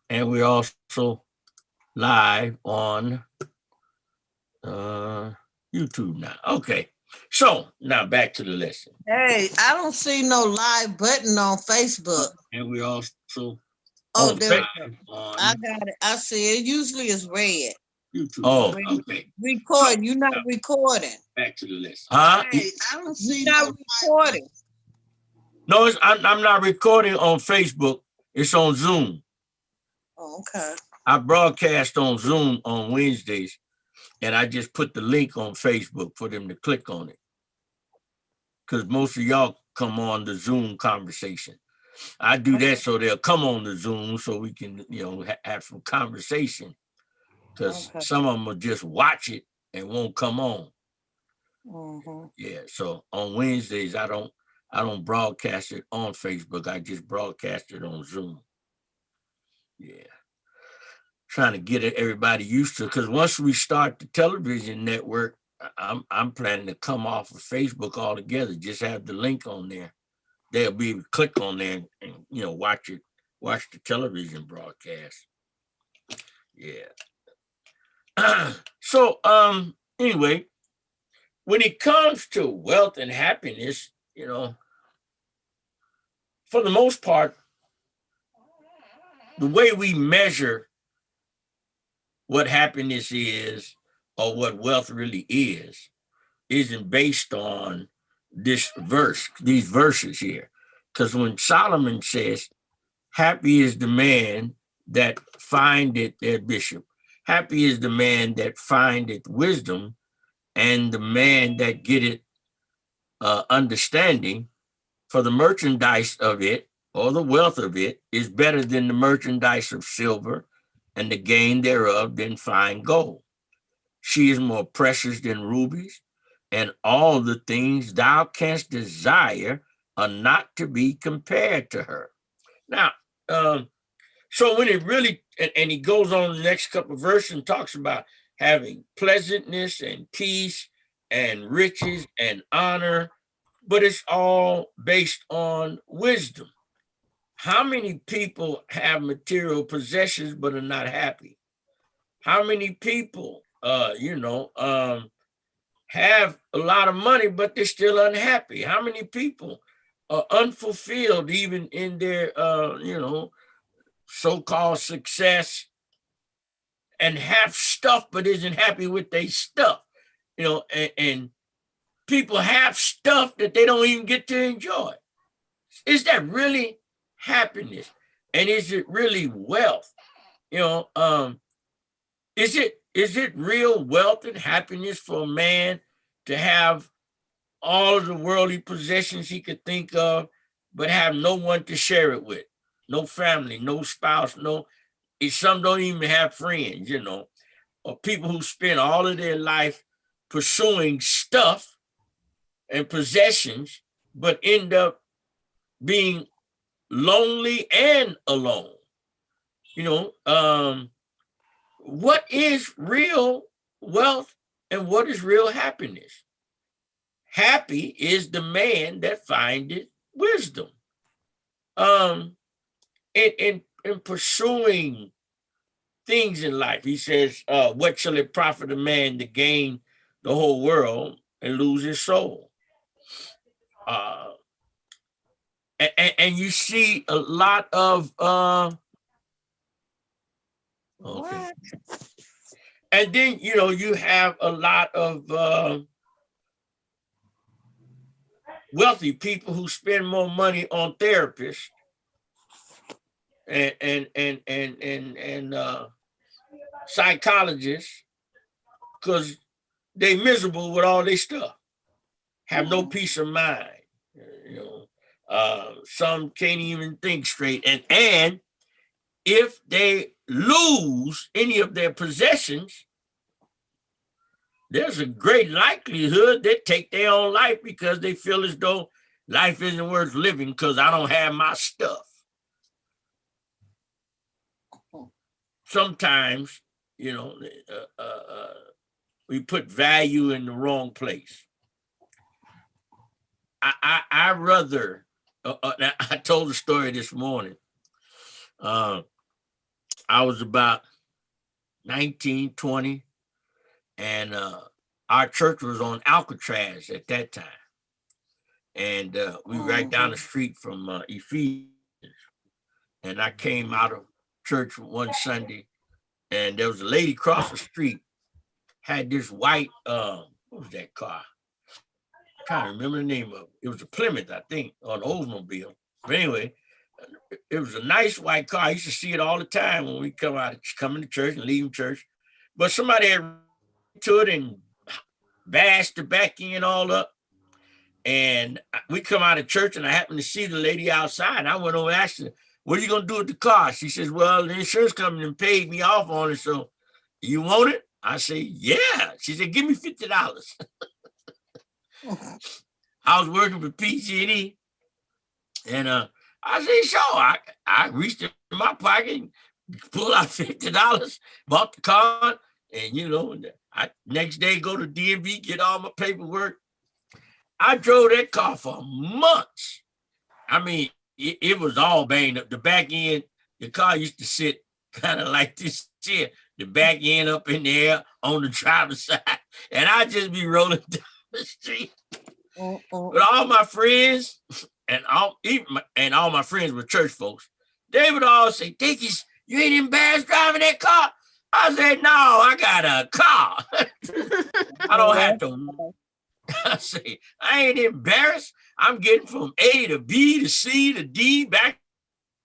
And we're also live on YouTube now. Okay. So now back to the lesson. Hey, I don't see no live button on Facebook. And we're also Oh, on there we go. I on got it. I see it. Usually it's red. YouTube. Oh, okay. So Recording. You're not recording. back to the lesson. Huh? Hey, I don't see You're not recording. No, I'm not recording on Facebook. It's on Zoom. Oh, okay. I broadcast on Zoom on Wednesdays, and I just put the link on Facebook for them to click on it. Because most of y'all come on the Zoom conversation. I do that so they'll come on the Zoom so we can, have some conversation. Because some of them will just watch it and won't come on. Yeah. So on Wednesdays, I don't broadcast it on Facebook. I just broadcast it on Zoom. Yeah. Trying to get everybody used to, because once we start the television network, I'm planning to come off of Facebook altogether. Just have the link on there. They'll be able to click on there and watch the television broadcast. Yeah. So anyway, when it comes to wealth and happiness, for the most part, the way we measure what happiness is or what wealth really isn't based on these verses here. Because when Solomon says, happy is the man that findeth their bishop, happy is the man that findeth wisdom, and the man that getteth understanding, for the merchandise of it, or the wealth of it, is better than the merchandise of silver, and the gain thereof than fine gold. She is more precious than rubies, and all the things thou canst desire are not to be compared to her. Now, so when it really, and he goes on the next couple of verses and talks about having pleasantness and peace and riches and honor, but it's all based on wisdom. How many people have material possessions but are not happy? How many people, have a lot of money but they're still unhappy? How many people are unfulfilled even in their, so-called success, and have stuff but isn't happy with their stuff? And people have stuff that they don't even get to enjoy. Is that really happiness? And is it really wealth? Is it real wealth and happiness for a man to have all of the worldly possessions he could think of, but have no one to share it with? No family, no spouse, some don't even have friends, or people who spend all of their life pursuing stuff and possessions, but end up being lonely and alone. What is real wealth and what is real happiness? Happy is the man that findeth wisdom. In pursuing things in life, he says, what shall it profit a man to gain the whole world and lose his soul? And you see a lot of okay. And then you have a lot of wealthy people who spend more money on therapists and psychologists because they miserable with all their stuff, have no peace of mind. Some can't even think straight, and if they lose any of their possessions, there's a great likelihood they take their own life because they feel as though life isn't worth living because I don't have my stuff. Sometimes, we put value in the wrong place. I rather, I told the story this morning. I was about 19, 20, and our church was on Alcatraz at that time. And we were right down the street from Ephesians. And I came out of church one Sunday, and there was a lady across the street, had this white, what was that car? I can't remember the name of it. It was a Plymouth, I think, or an Oldsmobile. But anyway, it was a nice white car. I used to see it all the time when we come into church and leaving church. But somebody had to it and bashed the back end all up. And we come out of church, and I happened to see the lady outside. And I went over and asked her, "What are you gonna do with the car?" She says, "Well, the insurance company and paid me off on it. So you want it?" I say, "Yeah." She said, "Give me $50." I was working for PG&E, and I said, "Sure." I reached in my pocket, pulled out $50, bought the car, and I next day go to DMV, get all my paperwork. I drove that car for months. I mean, it was all banged up. The back end, the car used to sit kind of like this here, the back end up in the air on the driver's side, and I just be rolling down the street. But all my friends and all my friends were church folks, they would all say, "DACUS, you ain't embarrassed driving that car?" I said, "No, I got a car. I don't have to." I say, "I ain't embarrassed. I'm getting from A to B to C to D, back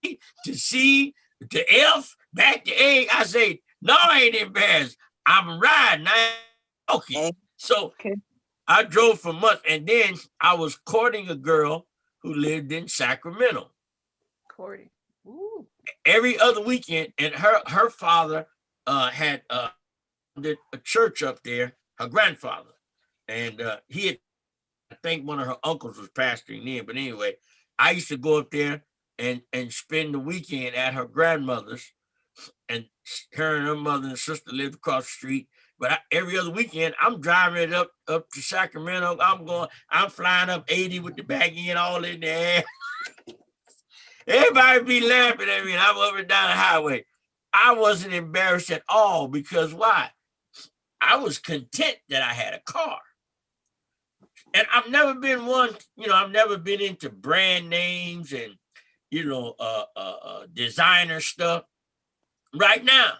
to C to F, back to A." I say, "No, I ain't embarrassed. I'm riding. I ain't okay." So I drove for months, and then I was courting a girl who lived in Sacramento. Courting. Ooh. Every other weekend, and her father had did a church up there, her grandfather. And he had, I think one of her uncles was pastoring then. But anyway, I used to go up there and spend the weekend at her grandmother's. And her and her mother and sister lived across the street. But every other weekend, I'm driving it up to Sacramento. I'm flying up 80 with the back end all in the air. Everybody be laughing at me, and I'm up and down the highway. I wasn't embarrassed at all, because why? I was content that I had a car. And I've never been one, I've never been into brand names and, designer stuff. Right now,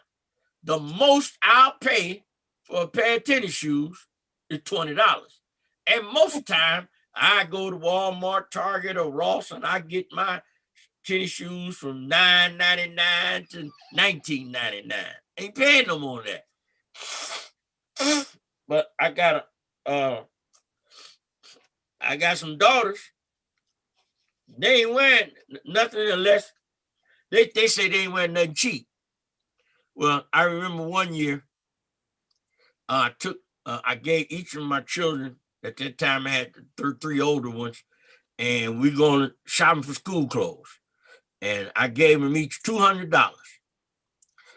the most I'll pay for a pair of tennis shoes is $20. And most of the time, I go to Walmart, Target, or Ross, and I get my tennis shoes from $9.99 to $19.99. Ain't paying no more than that. But I got some daughters. They ain't wearing nothing unless they say they ain't wearing nothing cheap. Well, I remember one year, I gave each of my children, at that time I had three older ones, and we're going shopping for school clothes. And I gave them each $200.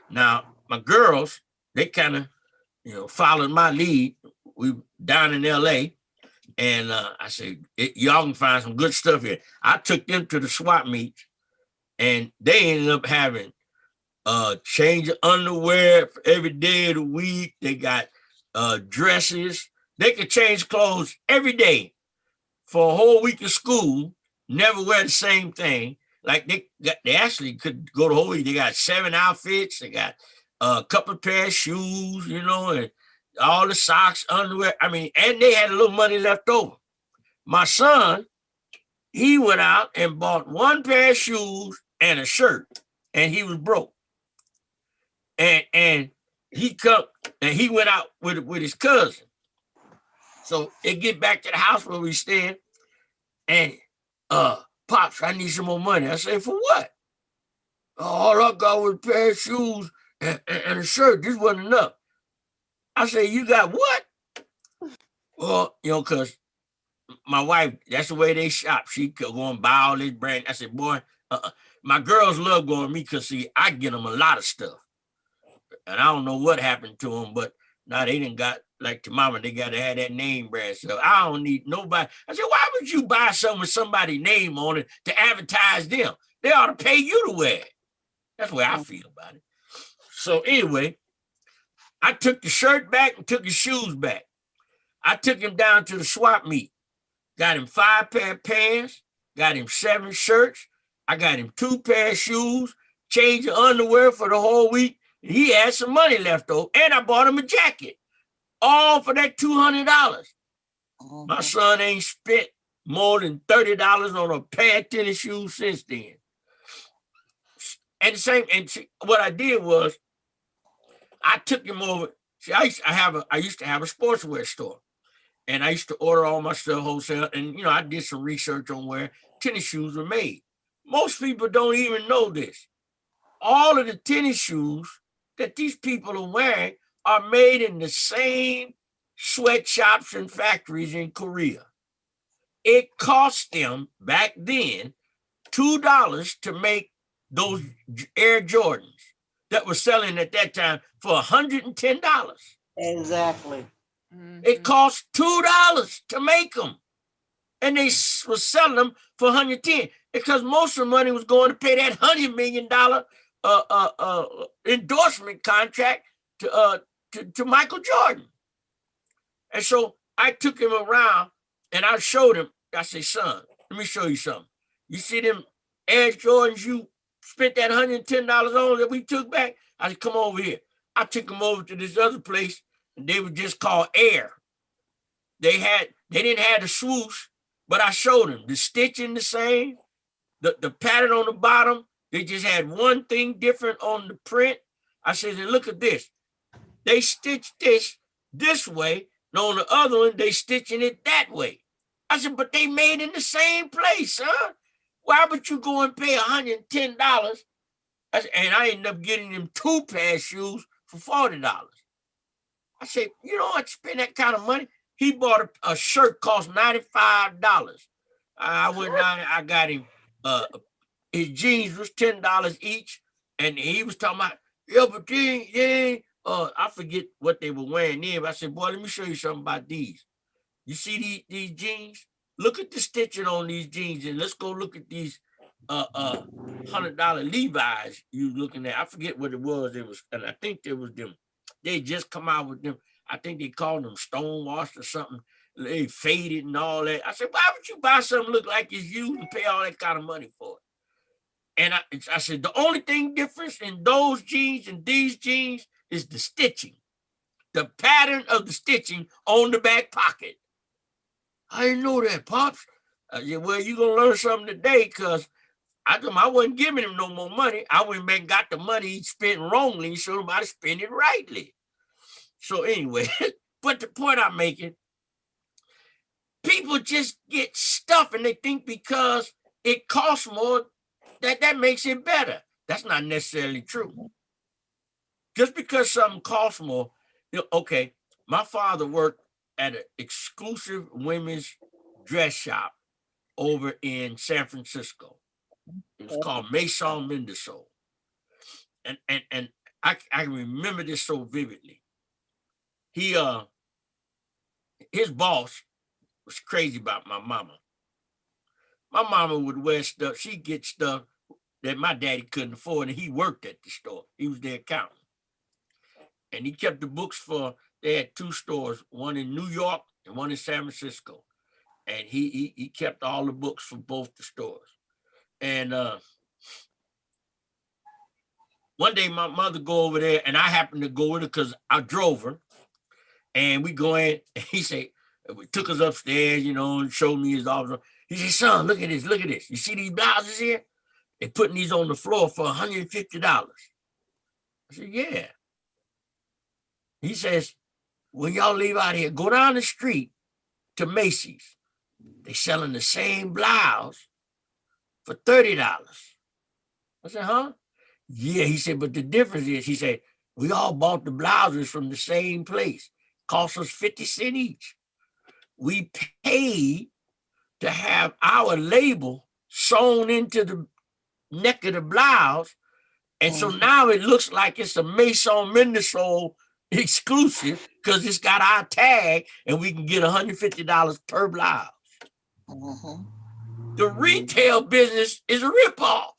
Now, my girls, they kind of, followed my lead. We down in LA, and I said, "Y'all can find some good stuff here." I took them to the swap meets, and they ended up having change of underwear for every day of the week. They got dresses. They could change clothes every day for a whole week of school, never wear the same thing. Like they actually could go the whole week. They got 7 outfits. They got a couple of pair of shoes, and all the socks, underwear. I mean, and they had a little money left over. My son, he went out and bought one pair of shoes and a shirt, and he was broke. And he went out with his cousin. So they get back to the house where we staying, and "Pops, I need some more money." I say, "For what?" "All I got was a pair of shoes and a shirt. This wasn't enough." I say, "You got what?" Well, because my wife, that's the way they shop. She could go and buy all this brand. I said, "Boy, my girls love going to me because, see, I get them a lot of stuff. And I don't know what happened to them, but now they didn't got, like to mama, they got to have that name brand stuff. I don't need nobody." I said, "Why would you buy something with somebody's name on it to advertise them? They ought to pay you to wear it." That's the way I feel about it. So anyway, I took the shirt back and took his shoes back. I took him down to the swap meet. Got him 5 pair of pants, got him 7 shirts. I got him 2 pair of shoes, change of underwear for the whole week. And he had some money left over. And I bought him a jacket. All for that $200. My son ain't spent more than $30 on a pair of tennis shoes since then. And what I did was I took him over. See, I used to have a sportswear store. And I used to order all my stuff wholesale. And, I did some research on where tennis shoes were made. Most people don't even know this. All of the tennis shoes that these people are wearing are made in the same sweatshops and factories in Korea. It cost them back then $2 to make those Air Jordans that were selling at that time for $110. Exactly. It cost $2 to make them. And they were selling them for $110 because most of the money was going to pay that $100 million endorsement contract to Michael Jordan. And so I took him around and I showed him, I said, son, let me show you something. You see them Air Jordans you spent that $110 on that we took back? I said, come over here. I took him over to this other place and they were just called Air. They didn't have the swoosh, but I showed him the stitching the same, the pattern on the bottom. They just had one thing different on the print. I said, look at this. They stitched this way, and on the other one, they stitching it that way. I said, but they made in the same place, huh? Why would you go and pay $110? And I ended up getting him 2 pair of shoes for $40. I said, you know what, spend that kind of money? He bought a shirt cost $95. I went down there, I got him, his jeans was $10 each. And he was talking about, yeah, but I forget what they were wearing then. But I said, boy, let me show you something about these. You see these jeans? Look at the stitching on these jeans and let's go look at these $100 Levi's you looking at. I forget what it was. And I think there was them. They just come out with them. I think they called them stonewashed or something. They faded and all that. I said, why would you buy something look like it's used and pay all that kind of money for it? And I said, the only thing difference in those jeans and these jeans is the stitching, the pattern of the stitching on the back pocket. I didn't know that, Pops. I said, well, you're going to learn something today because I told him I wasn't giving him no more money. I went back and got the money he spent wrongly and showed him how to spend it rightly. So anyway, but the point I'm making, people just get stuff and they think because it costs more, that makes it better. That's not necessarily true. Just because something costs more, okay, my father worked at an exclusive women's dress shop over in San Francisco. It was called Maison Mendelssohn. And I remember this so vividly. His boss was crazy about my mama. My mama would wear stuff, she'd get stuff that my daddy couldn't afford, and he worked at the store. He was the accountant. And he kept the books they had 2 stores, one in New York and one in San Francisco. And he kept all the books for both the stores. And one day my mother go over there and I happened to go with her because I drove her. And we go in and he said, took us upstairs, and showed me his office. He said, son, look at this. You see these blouses here? They're putting these on the floor for $150. I said, yeah. He says, when y'all leave out here, go down the street to Macy's. They selling the same blouse for $30. I said, huh? Yeah, he said, but the difference is, he said, we all bought the blouses from the same place. Cost us 50 cents each. We paid to have our label sewn into the neck of the blouse. And so now it looks like it's a Maison Mendelssohn exclusive because it's got our tag and we can get $150 per blouse. The retail business is a ripoff.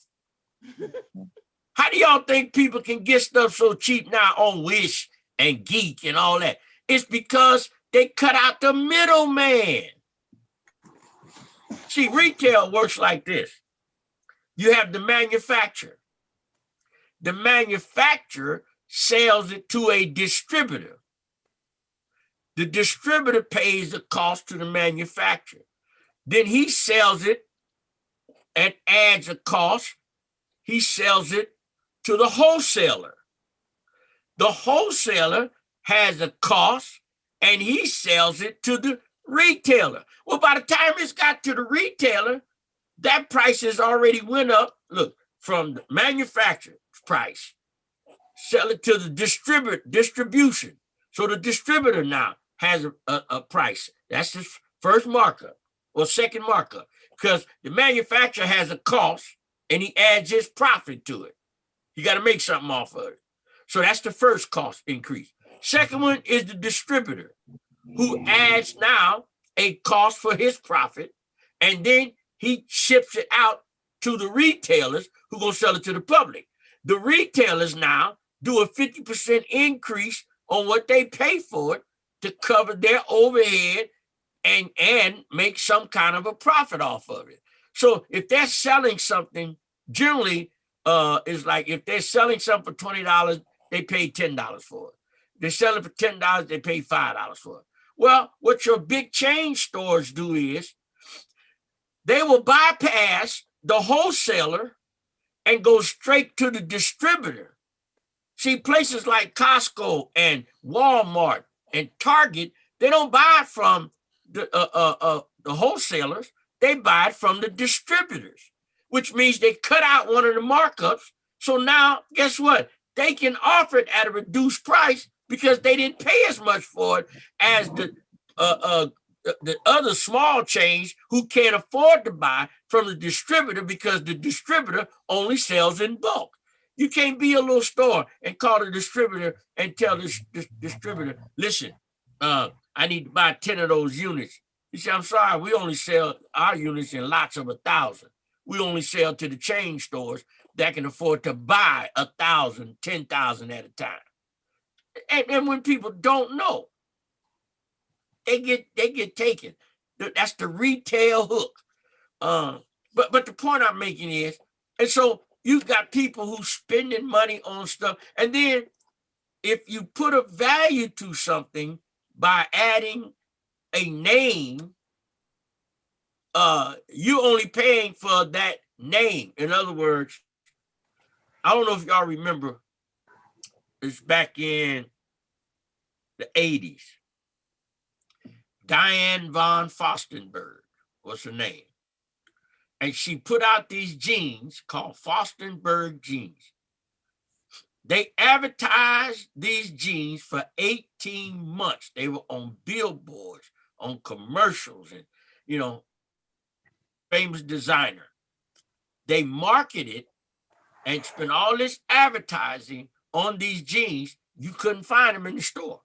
How do y'all think people can get stuff so cheap now on Wish and Geek and all that? It's because they cut out the middleman. See, retail works like this. You have the manufacturer. The manufacturer sells it to a distributor. The distributor pays the cost to the manufacturer. Then he sells it and adds a cost. He sells it to the wholesaler. The wholesaler has a cost and he sells it to the retailer. Well, by the time it's got to the retailer, that price has already went up. Look, from the manufacturer's price, sell it to the distribution. So the distributor now has a price. That's the first markup or second markup, because the manufacturer has a cost and he adds his profit to it. You got to make something off of it. So that's the first cost increase. Second one is the distributor, who adds now a cost for his profit, and then he ships it out to the retailers who going to sell it to the public. The retailers now do a 50% increase on what they pay for it to cover their overhead and make some kind of a profit off of it. So if they're selling something, generally it's like if they're selling something for $20, they pay $10 for it. They're selling for $10, they pay $5 for it. Well, what your big chain stores do is they will bypass the wholesaler and go straight to the distributor. See, places like Costco and Walmart and Target, they don't buy from the wholesalers. They buy it from the distributors, which means they cut out one of the markups. So now, guess what? They can offer it at a reduced price because they didn't pay as much for it as the other small chains who can't afford to buy from the distributor because the distributor only sells in bulk. You can't be a little store and call the distributor and tell this distributor, listen, I need to buy 10 of those units. He said, I'm sorry, we only sell our units in lots of 1,000. We only sell to the chain stores that can afford to buy 1,000, 10,000 at a time. And when people don't know, they get taken. That's the retail hook. But the point I'm making is, and so you've got people who spending money on stuff, and then if you put a value to something by adding a name, you're only paying for that name. In other words, I don't know if y'all remember, it's back in the 80s. Diane von Furstenberg was her name. And she put out these jeans called Furstenberg jeans. They advertised these jeans for 18 months. They were on billboards, on commercials, and, you know, famous designer. They marketed and spent all this advertising on these jeans. You couldn't find them in the store.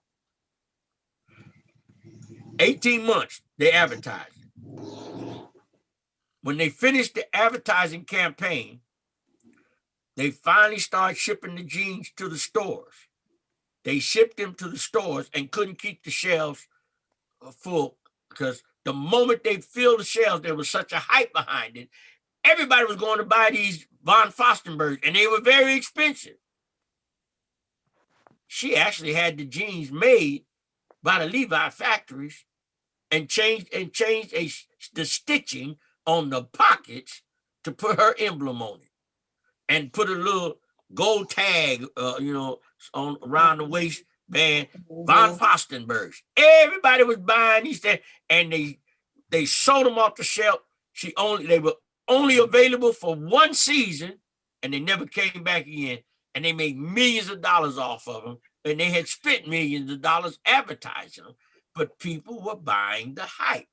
18 months, they advertised. When they finished the advertising campaign, they finally started shipping the jeans to the stores. They shipped them to the stores and couldn't keep the shelves full because the moment they filled the shelves, there was such a hype behind it. Everybody was going to buy these von Furstenberg, and they were very expensive. She actually had the jeans made by the Levi factories and changed the stitching on the pockets to put her emblem on it and put a little gold tag, on around the waistband, von Furstenberg. Everybody was buying these things, and they sold them off the shelf. They were only available for one season, and they never came back again. And they made millions of dollars off of them, and they had spent millions of dollars advertising them, but people were buying the hype.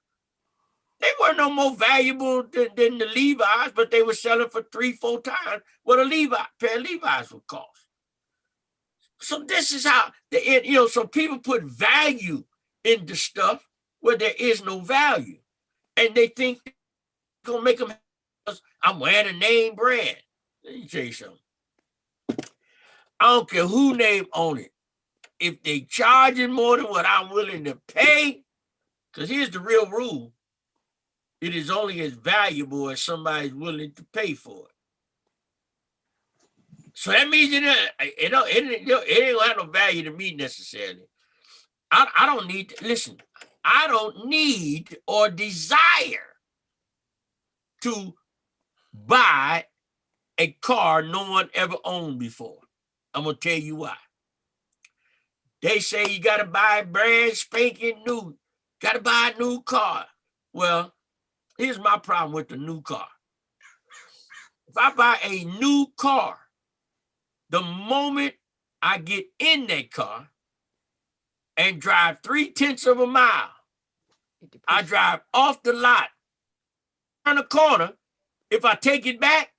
They were no more valuable than the Levi's, but they were selling for 3-4 times what a pair of Levi's would cost. So this is how so people put value into stuff where there is no value, and they think it's gonna make them. I'm wearing a name brand. Let me tell you something. I don't care who name on it. If they charging more than what I'm willing to pay, because here's the real rule. It is only as valuable as somebody's willing to pay for it. So that means it ain't gonna have no value to me necessarily. I don't need to, listen, I don't need or desire to buy a car no one ever owned before. I'm gonna tell you why. They say you gotta buy brand spanking new, gotta buy a new car. Well, here's my problem with the new car. If I buy a new car, the moment I get in that car and drive 3/10 of a mile, I drive off the lot, turn the corner. If I take it back,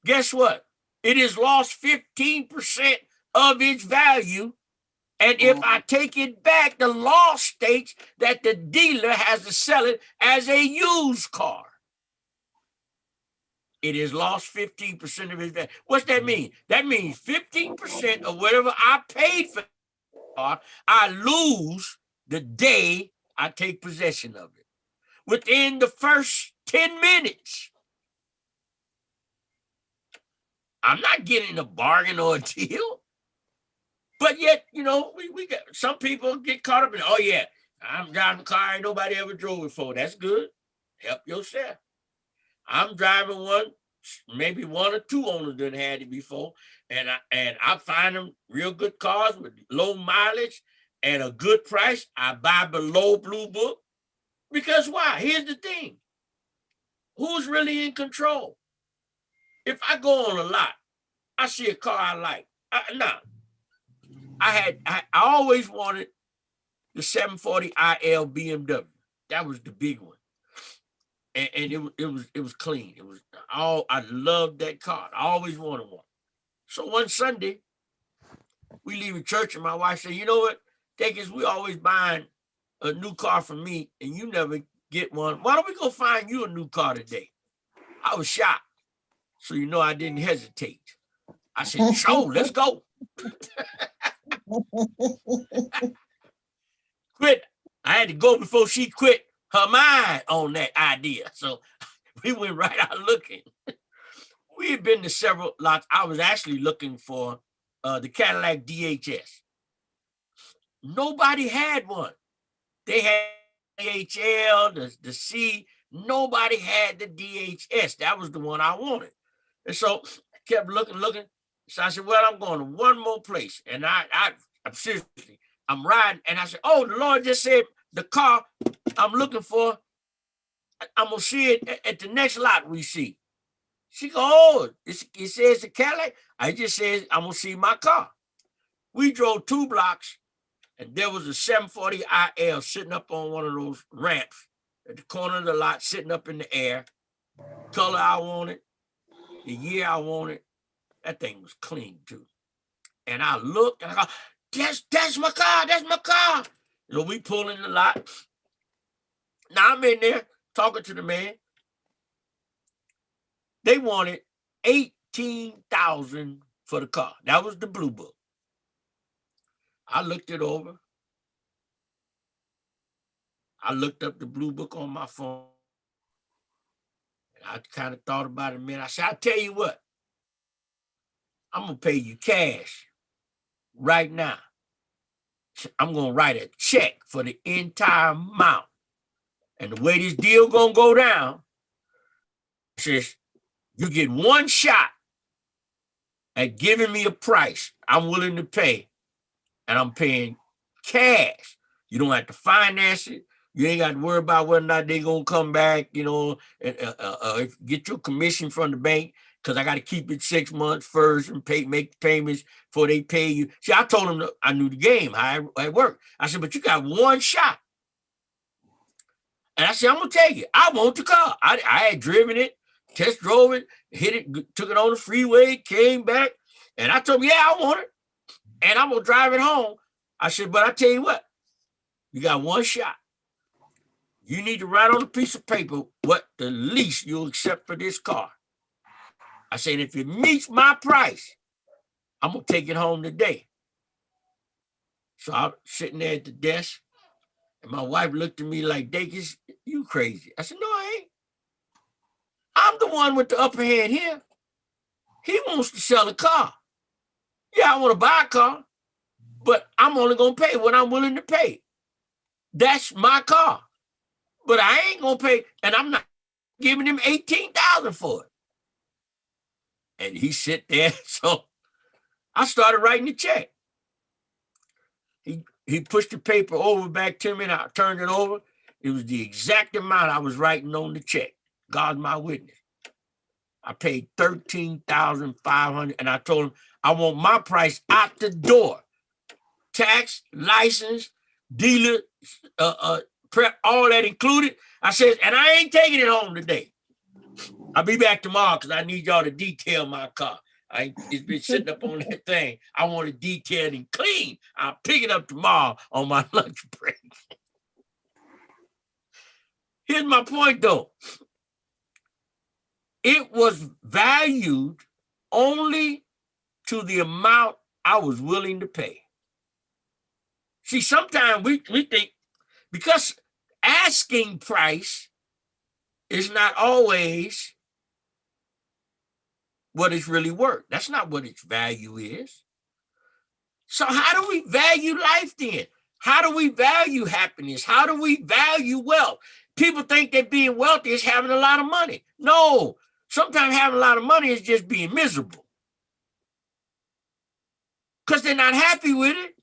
guess what? It has lost 15% of its value. And if I take it back, the law states that the dealer has to sell it as a used car. It has lost 15% of its value. What's that mean? That means 15% of whatever I paid for the car, I lose the day I take possession of it. Within the first 10 minutes. I'm not getting a bargain or a deal. But yet, we got some people get caught up in, oh yeah, I'm driving a car ain't nobody ever drove it before. That's good. Help yourself. I'm driving one, maybe one or two owners done had it before, and I find them real good cars with low mileage and a good price. I buy below Blue Book. Because why? Here's the thing. Who's really in control? If I go on a lot, I see a car I like. I always wanted the 740 IL BMW. That was the big one. And it was clean. I loved that car. I always wanted one. So one Sunday, we leave church and my wife said, you know what, DACUS, we always buying a new car for me and you never get one. Why don't we go find you a new car today? I was shocked. So I didn't hesitate. I said, sure, let's go. Quit. I had to go before she quit her mind on that idea. So we went right out looking. We had been to several lots. I was actually looking for the Cadillac DHS. Nobody had one. They had DHL, the C. Nobody had the DHS. That was the one I wanted. And so I kept looking. So I said, well, I'm going to one more place. And I'm seriously, I'm riding. And I said, oh, the Lord just said the car I'm looking for, I'm going to see it at the next lot we see. She go, oh, it says the Cadillac. I just said, I'm going to see my car. We drove 2 blocks and there was a 740 IL sitting up on one of those ramps at the corner of the lot, sitting up in the air. Color I wanted, the year I wanted. That thing was clean too. And I looked and I go, that's my car, that's my car. We pull in the lot. Now I'm in there talking to the man. They wanted $18,000 for the car. That was the Blue Book. I looked it over. I looked up the Blue Book on my phone. And I kind of thought about it a minute. I said, I'll tell you what. I'm going to pay you cash right now. I'm going to write a check for the entire amount. And the way this deal going to go down, says you get one shot at giving me a price I'm willing to pay, and I'm paying cash. You don't have to finance it. You ain't got to worry about whether or not they're going to come back, and get your commission from the bank, because I got to keep it 6 months first and make payments before they pay you. See, I told them I knew the game, how it worked. I said, but you got one shot. And I said, I'm going to tell you, I want the car. I had driven it, test drove it, hit it, took it on the freeway, came back. And I told him, yeah, I want it. And I'm going to drive it home. I said, but I tell you what, you got one shot. You need to write on a piece of paper what the least you'll accept for this car. I said, if it meets my price, I'm going to take it home today. So I'm sitting there at the desk, and my wife looked at me like, DACUS, you crazy. I said, no, I ain't. I'm the one with the upper hand here. He wants to sell a car. Yeah, I want to buy a car, but I'm only going to pay what I'm willing to pay. That's my car. But I ain't going to pay, and I'm not giving him $18,000 for it. And he sit there. So I started writing the check. He pushed the paper over back to me, and I turned it over. It was the exact amount I was writing on the check. God's my witness. I paid $13,500, and I told him I want my price out the door. Tax, license, dealer, prep, all that included. I said, and I ain't taking it home today. I'll be back tomorrow because I need y'all to detail my car. It's been sitting up on that thing. I want it detailed and clean. I'll pick it up tomorrow on my lunch break. Here's my point, though. It was valued only to the amount I was willing to pay. See, sometimes we think because asking price is not always what it's really worth. That's not what its value is. So how do we value life then? How do we value happiness? How do we value wealth? People think that being wealthy is having a lot of money. No, sometimes having a lot of money is just being miserable because they're not happy with it.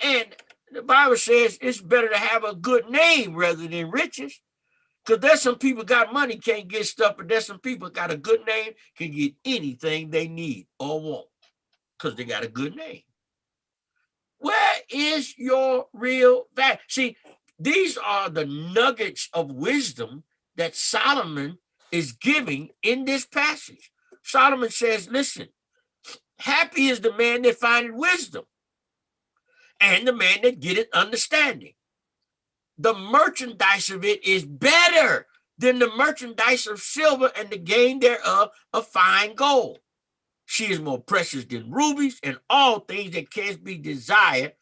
And the Bible says it's better to have a good name rather than riches. Because there's some people got money, can't get stuff, but there's some people got a good name, can get anything they need or want because they got a good name. Where is your real value? See, these are the nuggets of wisdom that Solomon is giving in this passage. Solomon says, listen, happy is the man that findeth wisdom and the man that getteth understanding. The merchandise of it is better than the merchandise of silver, and the gain thereof of fine gold. She is more precious than rubies, and all things that can be desired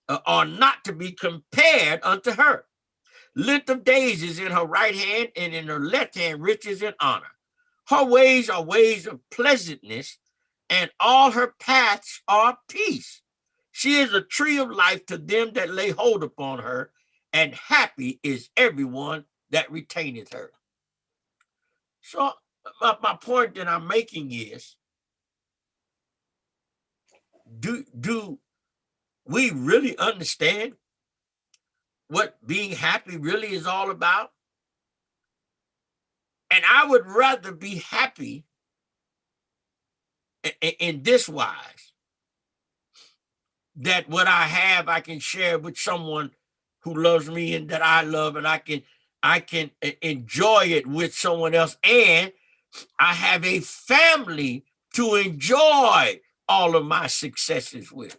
are not to be compared unto her. Length of days is in her right hand, and in her left hand riches and honor. Her ways are ways of pleasantness, and all her paths are peace. She is a tree of life to them that lay hold upon her, and happy is everyone that retaineth her. So my point that I'm making is, do we really understand what being happy really is all about? And I would rather be happy in this wise, that what I have, I can share with someone who loves me and that I love, and I can enjoy it with someone else, and I have a family to enjoy all of my successes with.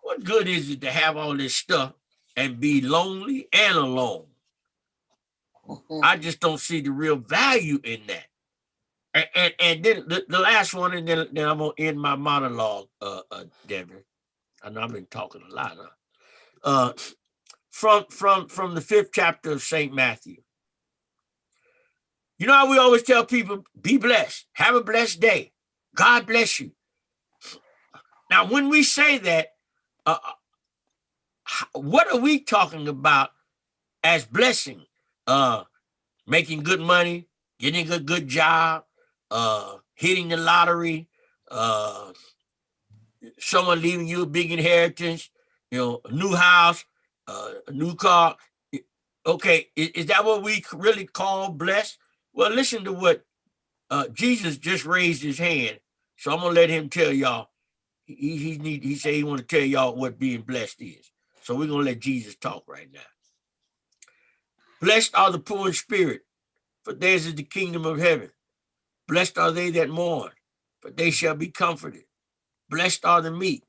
What good is it to have all this stuff and be lonely and alone? I just don't see the real value in that. And then the last one, and then I'm gonna end my monologue, Deborah. I know I've been talking a lot. From the 5th chapter of St. Matthew. You know how we always tell people, be blessed, have a blessed day, God bless you. Now, when we say that, what are we talking about as blessing? Making good money, getting a good job, hitting the lottery, someone leaving you a big inheritance, a new house, a new car. Okay, is that what we really call blessed? Well, listen to what Jesus just raised his hand. So I'm gonna let him tell y'all. He said he want to tell y'all what being blessed is. So we're gonna let Jesus talk right now. Blessed are the poor in spirit, for theirs is the kingdom of heaven. Blessed are they that mourn, for they shall be comforted. Blessed are the meek,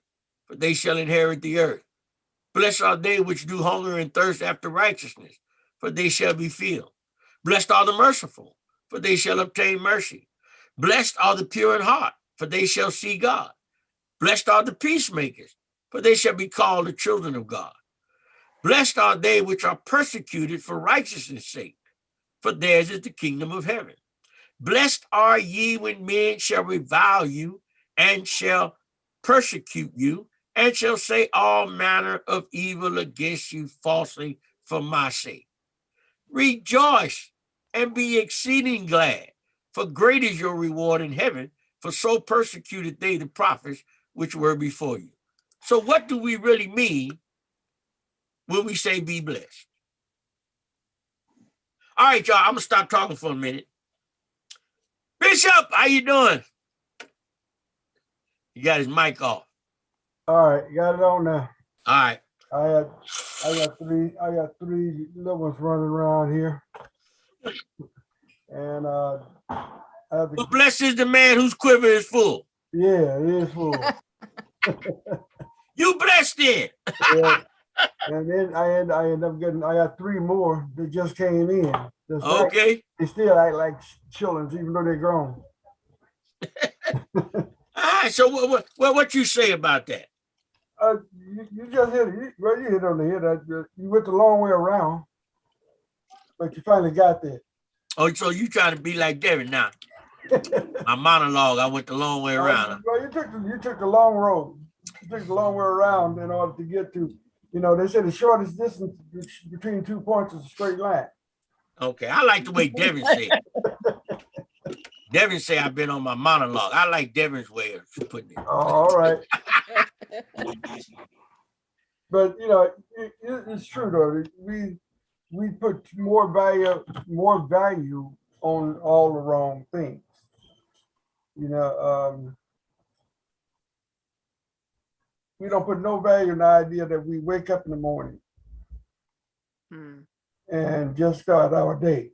for they shall inherit the earth. Blessed are they which do hunger and thirst after righteousness, for they shall be filled. Blessed are the merciful, for they shall obtain mercy. Blessed are the pure in heart, for they shall see God. Blessed are the peacemakers, for they shall be called the children of God. Blessed are they which are persecuted for righteousness' sake, for theirs is the kingdom of heaven. Blessed are ye when men shall revile you and shall persecute you and shall say all manner of evil against you falsely for my sake. Rejoice and be exceeding glad, for great is your reward in heaven, for so persecuted they the prophets which were before you. So what do we really mean when we say be blessed? All right, y'all, I'm gonna stop talking for a minute. Bishop, how you doing? He got his mic off. All right, got it on now. All right. I got three little ones running around here. And I have Well, to, blessed is the man whose quiver is full. yeah, it is full. You blessed then. Yeah. And then I end up getting, I got three more that just came in. That's right. Okay. They still act like children, even though they're grown. All right. So what you say about that? You just hit it. You hit on the head. You went the long way around, but you finally got there. Oh, so you trying to be like Devin now? My monologue, I went the long way around. Well, you took the long road. You took the long way around in order to get to, they say the shortest distance between 2 points is a straight line. Okay, I like the way Devin said it. Devin say I've been on my monologue. I like Devin's way of putting it. Oh, all right. But it's true though. We put more value on all the wrong things. We don't put no value in the idea that we wake up in the morning and just start our day,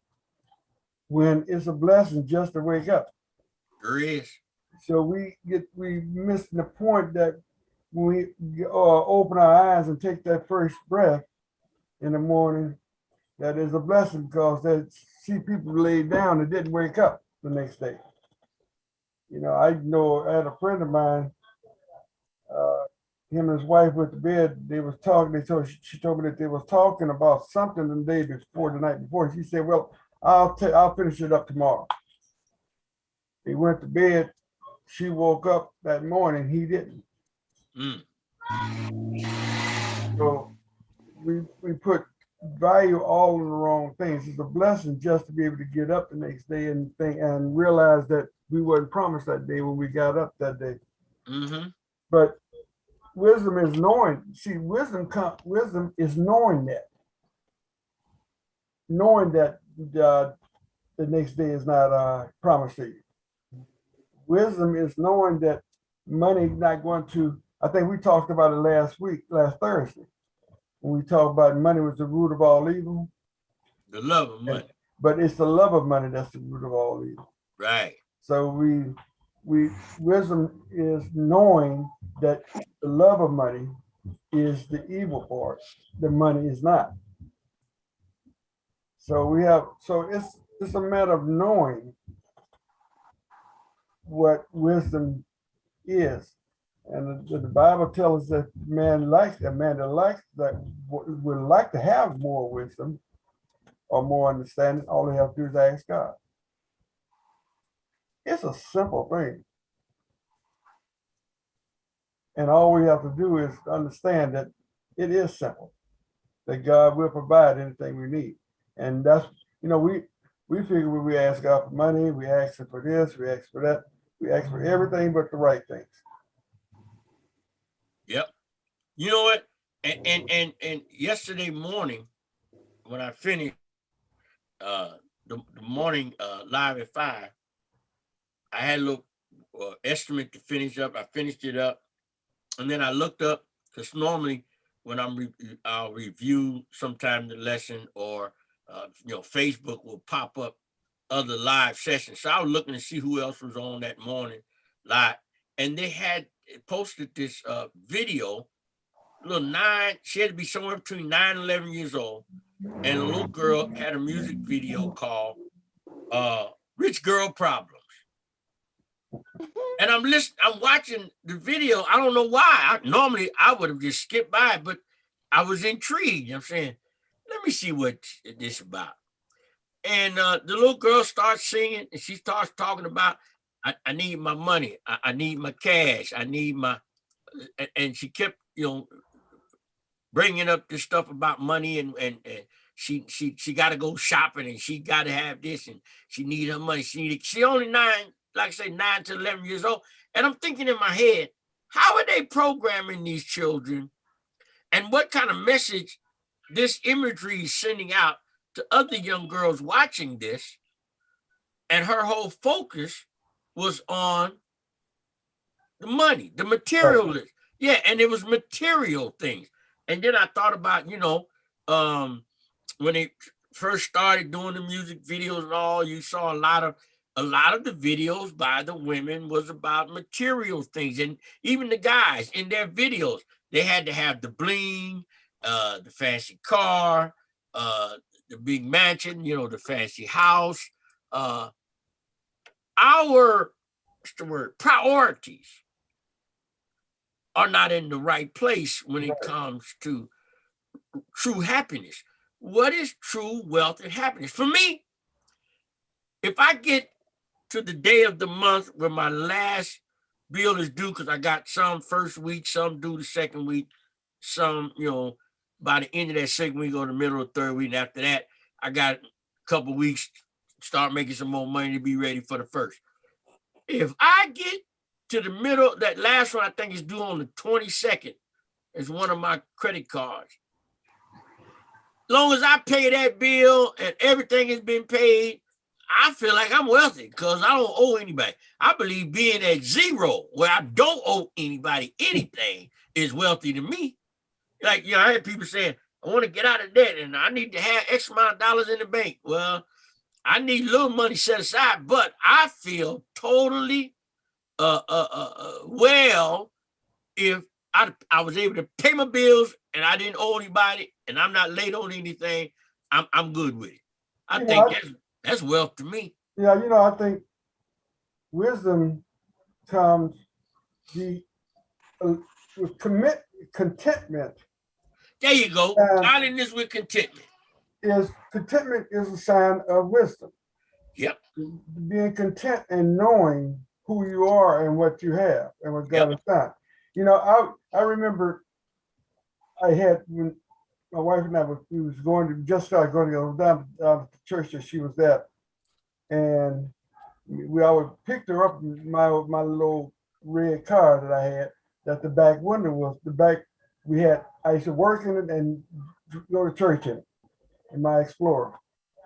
when it's a blessing just to wake up. There is. So we miss the point that when we open our eyes and take that first breath in the morning, that is a blessing, because they see people laid down and didn't wake up the next day. I had a friend of mine, him and his wife went to bed, they was talking, she told me that they was talking about something the day before, the night before. She said, well, I'll finish it up tomorrow. They went to bed, she woke up that morning, he didn't. So we put value all in the wrong things. It's a blessing just to be able to get up the next day and think and realize that we wasn't promised that day when we got up that day. But wisdom is knowing. See, wisdom is knowing that the next day is not promised to you. Wisdom is knowing that money is not going to. I think we talked about it last Thursday, when we talked about money was the root of all evil. The love of money. But it's the love of money that's the root of all evil. Right. So wisdom is knowing that the love of money is the evil part. The money is not. So it's a matter of knowing what wisdom is. And the Bible tells us that a man that would like to have more wisdom or more understanding, all they have to do is ask God. It's a simple thing. And all we have to do is understand that it is simple, that God will provide anything we need. And that's, we figure when we ask God for money, we ask him for this, we ask for that, we ask for everything but the right things. Yep. You know what? And yesterday morning, when I finished the morning live at 5, I had a little estimate to finish up. I finished it up, and then I looked up, because normally when I'll review sometime the lesson, or Facebook will pop up other live sessions. So I was looking to see who else was on that morning live, and they had posted this video. She had to be somewhere between 9 and 11 years old, and a little girl had a music video called Rich Girl Problems. And I'm watching the video. I don't know why. Normally I would have just skipped by it, but I was intrigued. You know what I'm saying, let me see what this is about. And the little girl starts singing and she starts talking about, I need my money. I need my cash. I need my, and she kept, bringing up this stuff about money and she got to go shopping and she got to have this and she need her money. She only 9, like I say, 9 to 11 years old. And I'm thinking in my head, how are they programming these children and what kind of message this imagery is sending out to other young girls watching this? And her whole focus was on the money, the materialism. Yeah, and it was material things. And then I thought about, when they first started doing the music videos and all, you saw a lot of the videos by the women was about material things. And even the guys in their videos, they had to have the bling, the fancy car, the big mansion, the fancy house. Our, what's the word, priorities are not in the right place when it comes to true happiness. What is true wealth and happiness? For me, if I get to the day of the month where my last bill is due, because I got some first week, some due the second week, some, by the end of that second week or the middle of the third week, and after that, I got a couple weeks to start making some more money to be ready for the first. If I get to the middle, that last one I think is due on the 22nd, is one of my credit cards. Long as I pay that bill and everything has been paid, I feel like I'm wealthy because I don't owe anybody. I believe being at zero, where I don't owe anybody anything, is wealthy to me. Like, I had people saying, I want to get out of debt and I need to have X amount of dollars in the bank. Well, I need a little money set aside, but I feel totally well if I was able to pay my bills and I didn't owe anybody and I'm not late on anything. I'm good with it. I think that's wealth to me. Yeah, I think wisdom comes with contentment. There you go. Godliness with contentment. Contentment is a sign of wisdom. Yep. Being content and knowing who you are and what you have and what God has done. I remember I had, when my wife and I just started going to go down to the church that she was at, and we always picked her up in my little red car that I had, that the back window was the back. I used to work in it and go to church in my Explorer.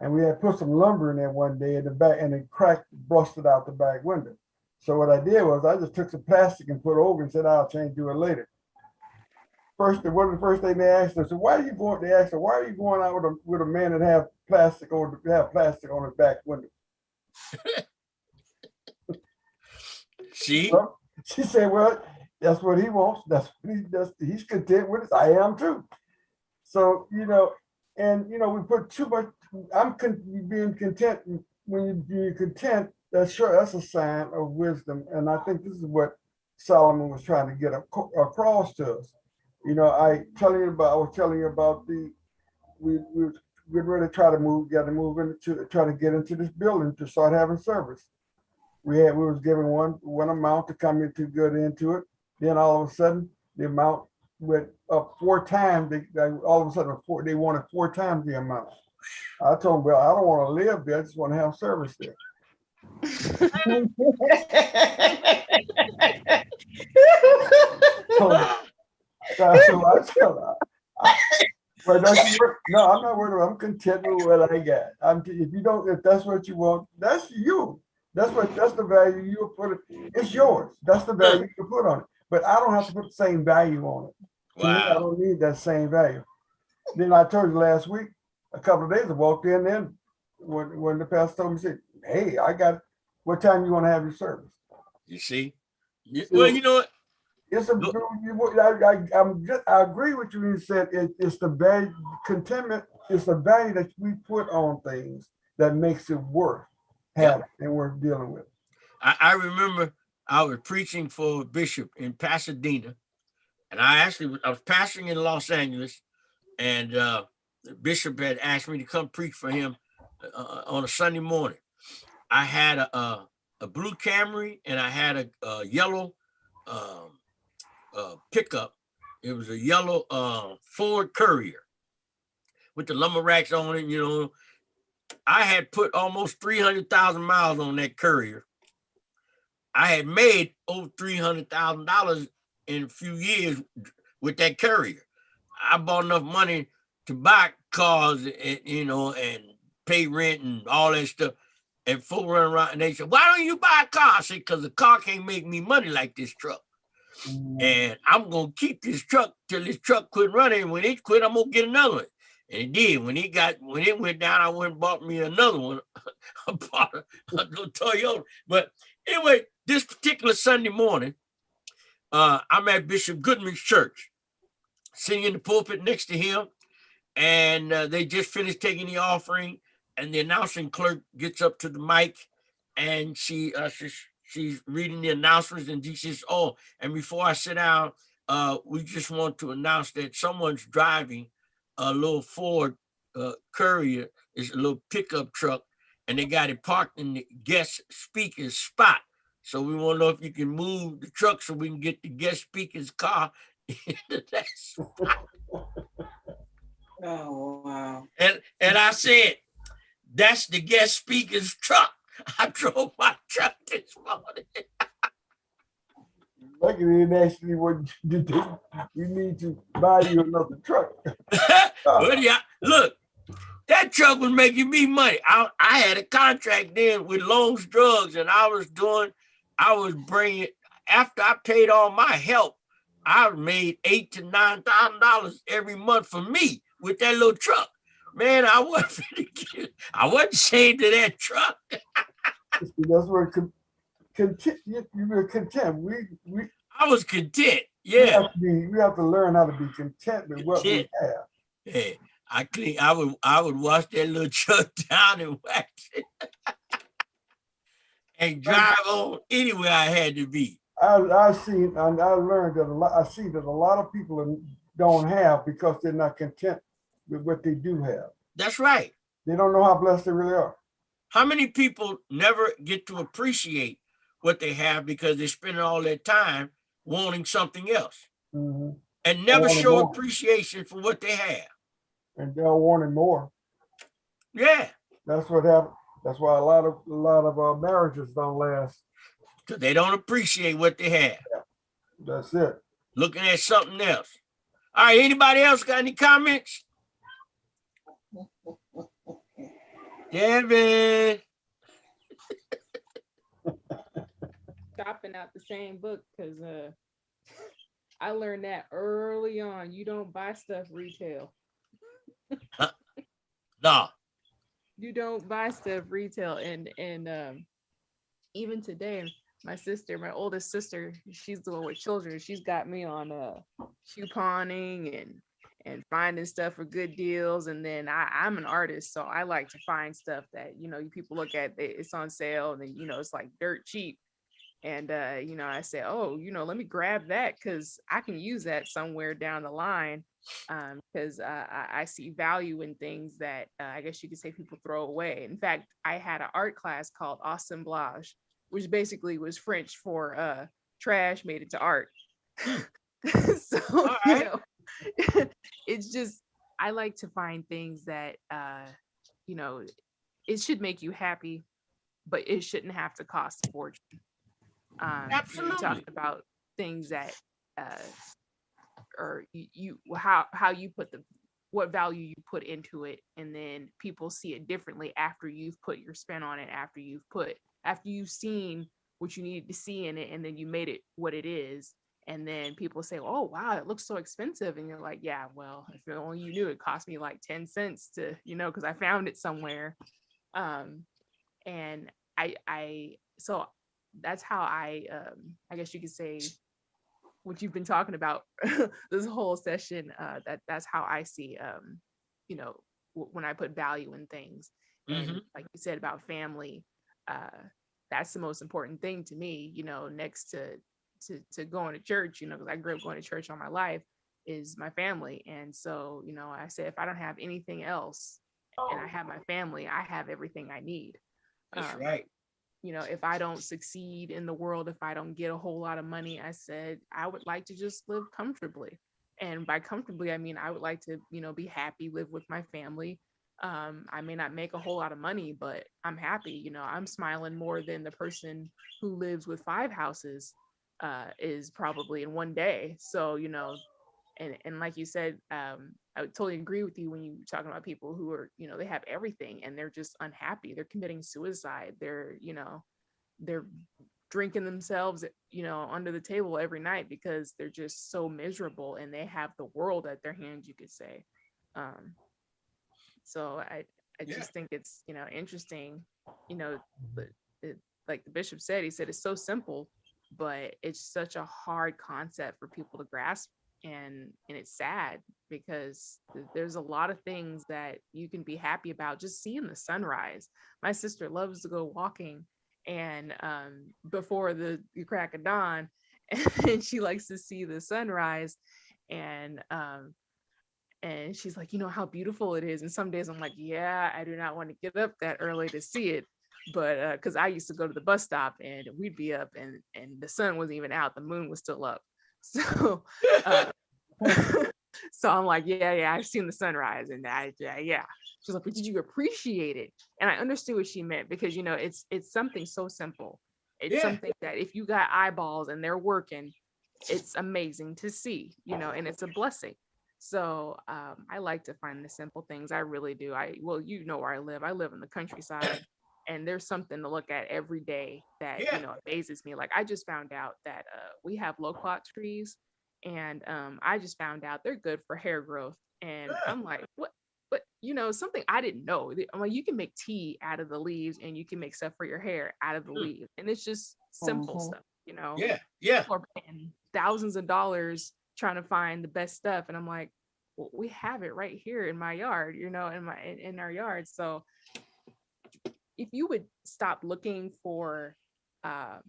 And we had put some lumber in there one day in the back, and it cracked, busted out the back window. So what I did was I just took some plastic and put it over and said, I'll change to it later. One of the first thing they asked us, why are you going out with a man that have plastic on his back window? See? So she said, well, that's what he wants. That's what he does. He's content with it. I am too. So, we put too much, being content. When you're content, that's a sign of wisdom. And I think this is what Solomon was trying to get across to us. I was telling you about we were getting ready to try to get into this building to start having service. We was given one amount to come in to get into it. Then all of a sudden the amount went up 4 times. They wanted 4 times the amount. I told them, well, I don't want to live there. I just want to have service there. But no, I'm not worried about it. I'm content with what I got. If that's what you want, that's you. That's the value you put it. It's yours. That's the value you put on it. But I don't have to put the same value on it. To me, I don't need that same value. Then I told you last week, a couple of days I walked in, then when the pastor told me, said, hey, what time you want to have your service? You see? Well, you know what? I agree with you when you said it's the value, contentment is the value that we put on things that makes it worth having and worth dealing with. I remember I was preaching for a bishop in Pasadena, and I was pastoring in Los Angeles, and the bishop had asked me to come preach for him on a Sunday morning. I had a blue Camry and I had a yellow pickup. It was a yellow Ford Courier with the lumber racks on it. You know, I had put almost 300,000 miles on that Courier. I had made over $300,000 in a few years with that Courier. I bought enough money to buy cars, and, you know, and pay rent and all that stuff. And folk run around and they said, "Why don't you buy a car?" I said, "Because the car can't make me money like this truck. And I'm gonna keep this truck till this truck quit running. And when it quit, I'm gonna get another one." And it did. When it went down, I went and bought me another one. I bought a little Toyota. But anyway, this particular Sunday morning, I'm at Bishop Goodman's church, sitting in the pulpit next to him, and they just finished taking the offering, and the announcing clerk gets up to the mic, and she's reading the announcements, and she says, "Oh, and before I sit down, we just want to announce that someone's driving a little Ford Courier, is a little pickup truck, and they got it parked in the guest speaker's spot. So we want to know if you can move the truck so we can get the guest speaker's car into that spot." Oh, wow. And I said, "That's the guest speaker's truck. I drove my truck this morning." Lucky they didn't actually want to do. We need to buy you another truck. But yeah, look, that truck was making me money. I had a contract then with Loans Drugs, and I was bringing, after I paid all my help, I made $8,000 to $9,000 every month for me with that little truck. Man, I wasn't ashamed of that truck. That's where content. You were content. We I was content. Yeah. we have to learn how to be content with what we have. Hey, I would wash that little truck down and wax it and drive on anywhere I had to be. I've seen and I learned that a lot. I see that a lot of people don't have because they're not content with what they do have. That's right. They don't know how blessed they really are. How many people never get to appreciate what they have because they're spending all their time wanting something else and never show appreciation for what they have? And they're wanting more. Yeah. That's what happened. That's why a lot of marriages don't last. Because they don't appreciate what they have. Yeah. That's it. Looking at something else. All right, anybody else got any comments? Devin. Shopping out the same book, because I learned that early on. You don't buy stuff retail. No. You don't buy stuff retail. And even today, my oldest sister, she's the one with children. She's got me on couponing and finding stuff for good deals. And then I'm an artist, so I like to find stuff that, people look at, it's on sale, and then, it's like dirt cheap. And, I say, oh, let me grab that because I can use that somewhere down the line, because I see value in things that I guess you could say people throw away. In fact, I had an art class called assemblage, which basically was French for trash made into art. So, right. It's just, I like to find things that, it should make you happy, but it shouldn't have to cost a fortune. Absolutely. We talked about things that, or how you put what value you put into it, and then people see it differently after you've put your spin on it, after you've seen what you needed to see in it, and then you made it what it is. And then people say, "Oh, wow, it looks so expensive." And you're like, "Yeah, well, if only you knew, it cost me like 10 cents to, because I found it somewhere." And so that's how I guess you could say what you've been talking about this whole session. That's how I see, when I put value in things. And like you said about family, that's the most important thing to me, you know, next to going to church, you know, because I grew up going to church all my life, is my family. And so, you know, I say if I don't have anything else and I have my family, I have everything I need. That's Um, right. you know, if I don't succeed in the world, if I don't get a whole lot of money, I said I would like to just live comfortably. And by comfortably, I mean I would like to, you know, be happy, live with my family. I may not make a whole lot of money, but I'm happy. You know, I'm smiling more than the person who lives with 5 houses is probably in one day. So, you know, and like you said, I would totally agree with you when you talking about people who are, you know, they have everything and they're just unhappy. They're committing suicide. They're, you know, they're drinking themselves, you know, under the table every night because they're just so miserable and they have the world at their hands, you could say. Um, so I Yeah. just think it's, you know, interesting, you know, but like the bishop said, he said it's so simple, but it's such a hard concept for people to grasp. And it's sad because there's a lot of things that you can be happy about just seeing the sunrise. My sister loves to go walking and before the crack of dawn, and she likes to see the sunrise. And she's like, you know how beautiful it is. And some days I'm like, yeah, I do not want to get up that early to see it. But because I used to go to the bus stop and we'd be up and the sun wasn't even out, the moon was still up. So uh, so I'm like, yeah, I've seen the sunrise. And yeah. She's like, but did you appreciate it? And I understood what she meant because, you know, it's something so simple. It's Yeah. something that if you got eyeballs and they're working, it's amazing to see, you know, and it's a blessing. So I like to find the simple things. I really do. Well, you know where I live. I live in the countryside, and there's something to look at every day that, you Yeah. know, amazes me. Like I just found out that we have loquat trees, and I just found out they're good for hair growth. And Yeah. I'm like, what? But you know, something I didn't know. I'm like, you can make tea out of the leaves, and you can make stuff for your hair out of the Mm. leaves, and it's just simple Mhm. stuff, you know. Yeah. Yeah. People are paying thousands of dollars trying to find the best stuff, and I'm like, well, we have it right here in my yard, you know, in our yard. So if you would stop looking for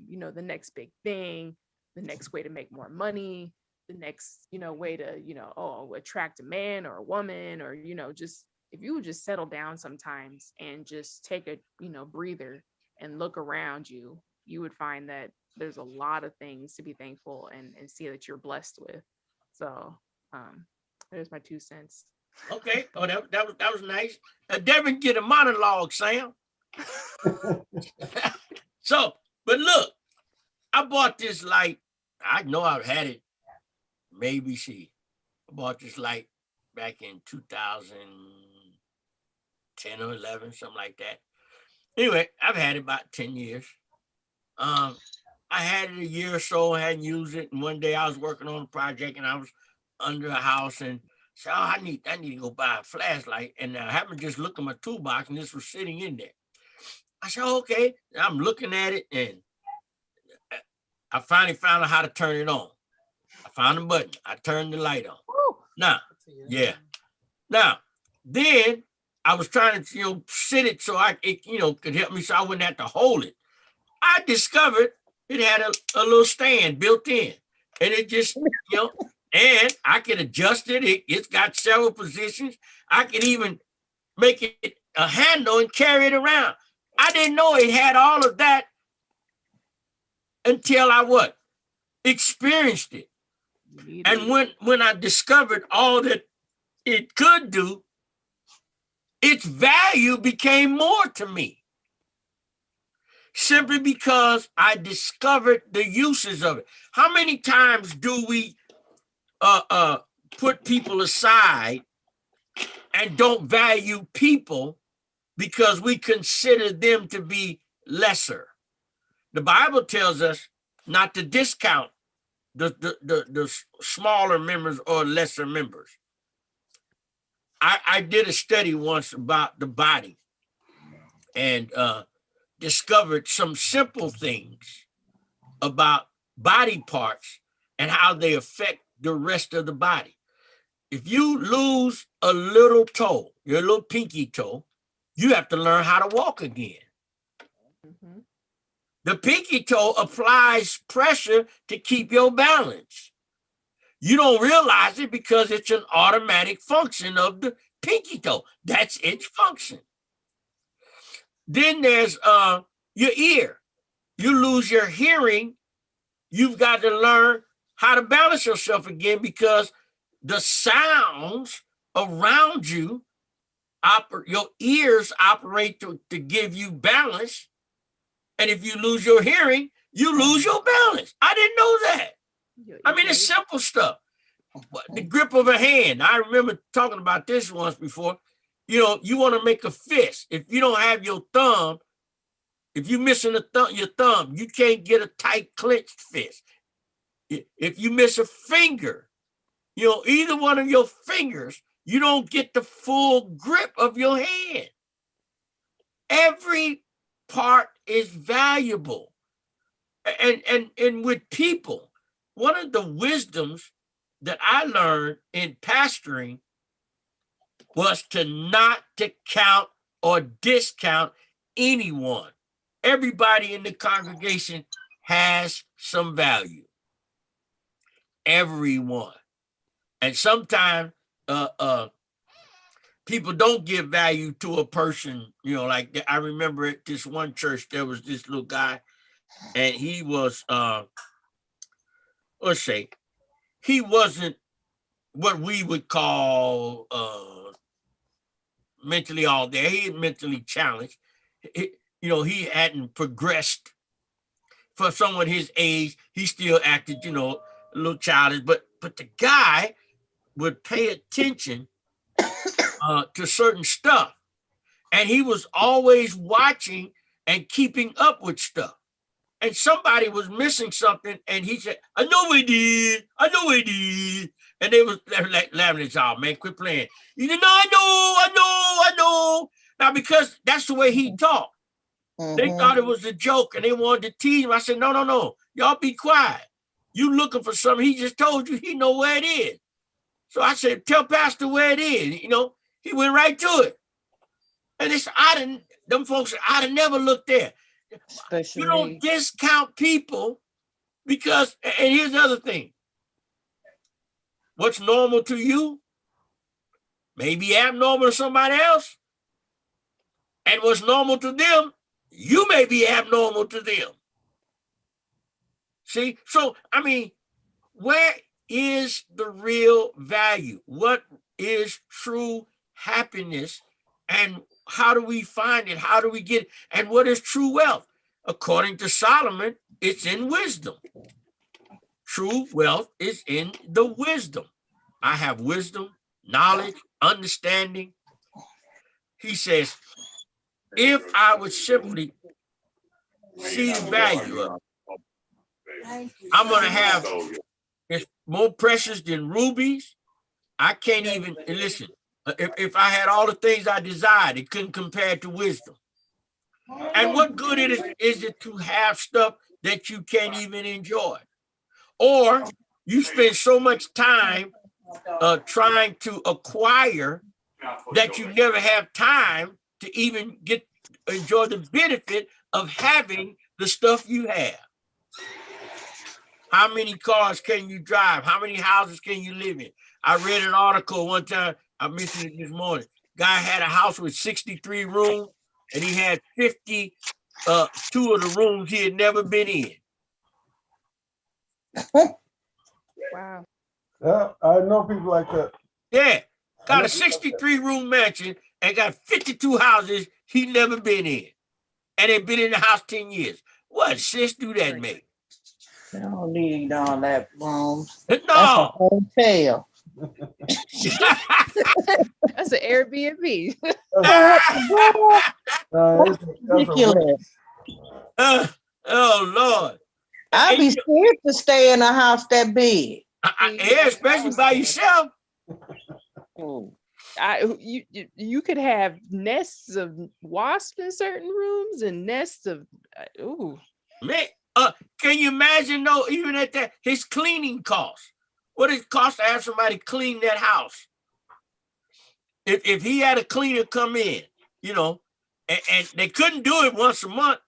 you know, the next big thing, the next way to make more money, the next, you know, way to, you know, oh, attract a man or a woman, or, you know, just if you would just settle down sometimes and just take a, you know, breather and look around you, you would find that there's a lot of things to be thankful and see that you're blessed with. So there's my 2 cents. Okay. Oh, that was nice. Devin, get a monologue, Sam. So, but look, I bought this light. I know I've had it. Maybe I bought this light back in 2010 or 11, something like that. Anyway, I've had it about 10 years. I had it a year or so, hadn't used it. And one day I was working on a project and I was under a house and said, oh, I need to go buy a flashlight. And I happened to just look in my toolbox and this was sitting in there. I said, okay. And I'm looking at it and I finally found out how to turn it on. I found a button. I turned the light on. Woo! Now, yeah. Now, then I was trying to, you know, sit it so it, you know, could help me so I wouldn't have to hold it. I discovered it had a little stand built in, and it just, you know, and I can adjust it. It's got several positions. I can even make it a handle and carry it around. I didn't know it had all of that until I experienced it. And when I discovered all that it could do, its value became more to me. Simply because I discovered the uses of it. How many times do we put people aside and don't value people because we consider them to be lesser? The Bible tells us not to discount the smaller members or lesser members. I did a study once about the body and discovered some simple things about body parts and how they affect the rest of the body. If you lose a little toe, your little pinky toe, you have to learn how to walk again. Mhm. The pinky toe applies pressure to keep your balance. You don't realize it because it's an automatic function of the pinky toe. That's its function. Then there's your ear. You lose your hearing. You've got to learn how to balance yourself again because the sounds around you, your ears operate to give you balance. And if you lose your hearing, you lose your balance. I didn't know that. I mean, it's simple stuff. The grip of a hand. I remember talking about this once before. You know, you want to make a fist. If you don't have your thumb, if you're missing your thumb, you can't get a tight clenched fist. If you miss a finger, you know, either one of your fingers, you don't get the full grip of your hand. Every part is valuable. And with people, one of the wisdoms that I learned in pastoring was to not to count or discount anyone. Everybody in the congregation has some value. Everyone. And sometimes people don't give value to a person, you know, like I remember at this one church, there was this little guy, and he was, let's say, he wasn't what we would call mentally all there. He had mentally challenged. You know, he hadn't progressed for someone his age. He still acted, you know, a little childish, but the guy would pay attention to certain stuff. And he was always watching and keeping up with stuff. And somebody was missing something, and he said, I know we did. I know we did. And they was laughing at y'all, man, quit playing. He said, no, I know. Now, because that's the way he talked. They thought it was a joke, and they wanted to tease him. I said, no. Y'all be quiet. You looking for something. He just told you he know where it is. So I said, tell Pastor where it is. You know, he went right to it. And them folks, I'd have never looked there. Especially you don't discount people because, and here's the other thing. What's normal to you may be abnormal to somebody else. And what's normal to them, you may be abnormal to them. See? So, I mean, where is the real value? What is true happiness? And how do we find it? How do we get it? And what is true wealth? According to Solomon, it's in wisdom. True wealth is in the wisdom. I have wisdom, knowledge, understanding. He says, if I would simply see the value of it, I'm going to have, it's more precious than rubies. I can't even, listen, if I had all the things I desired, it couldn't compare to wisdom. And what good is it to have stuff that you can't even enjoy? Or you spend so much time trying to acquire that you never have time to even enjoy the benefit of having the stuff you have. How many cars can you drive? How many houses can you live in? I read an article one time, I mentioned it this morning. Guy had a house with 63 rooms, and he had 52 of the rooms he had never been in. Wow. Yeah, I know people like that. Yeah, got a 63-room mansion and got 52 houses he never been in. And they've been in the house 10 years. What sense do that make? I don't need all that room. That's a No. hotel. That's an Airbnb. It's Ridiculous. Oh, Lord. I'd be scared to stay in a house that big. Yeah, especially by yourself. You could have nests of wasps in certain rooms and nests of Man, can you imagine though, even at that, his cleaning costs? What it costs to have somebody clean that house? If he had a cleaner come in, you know, and they couldn't do it once a month.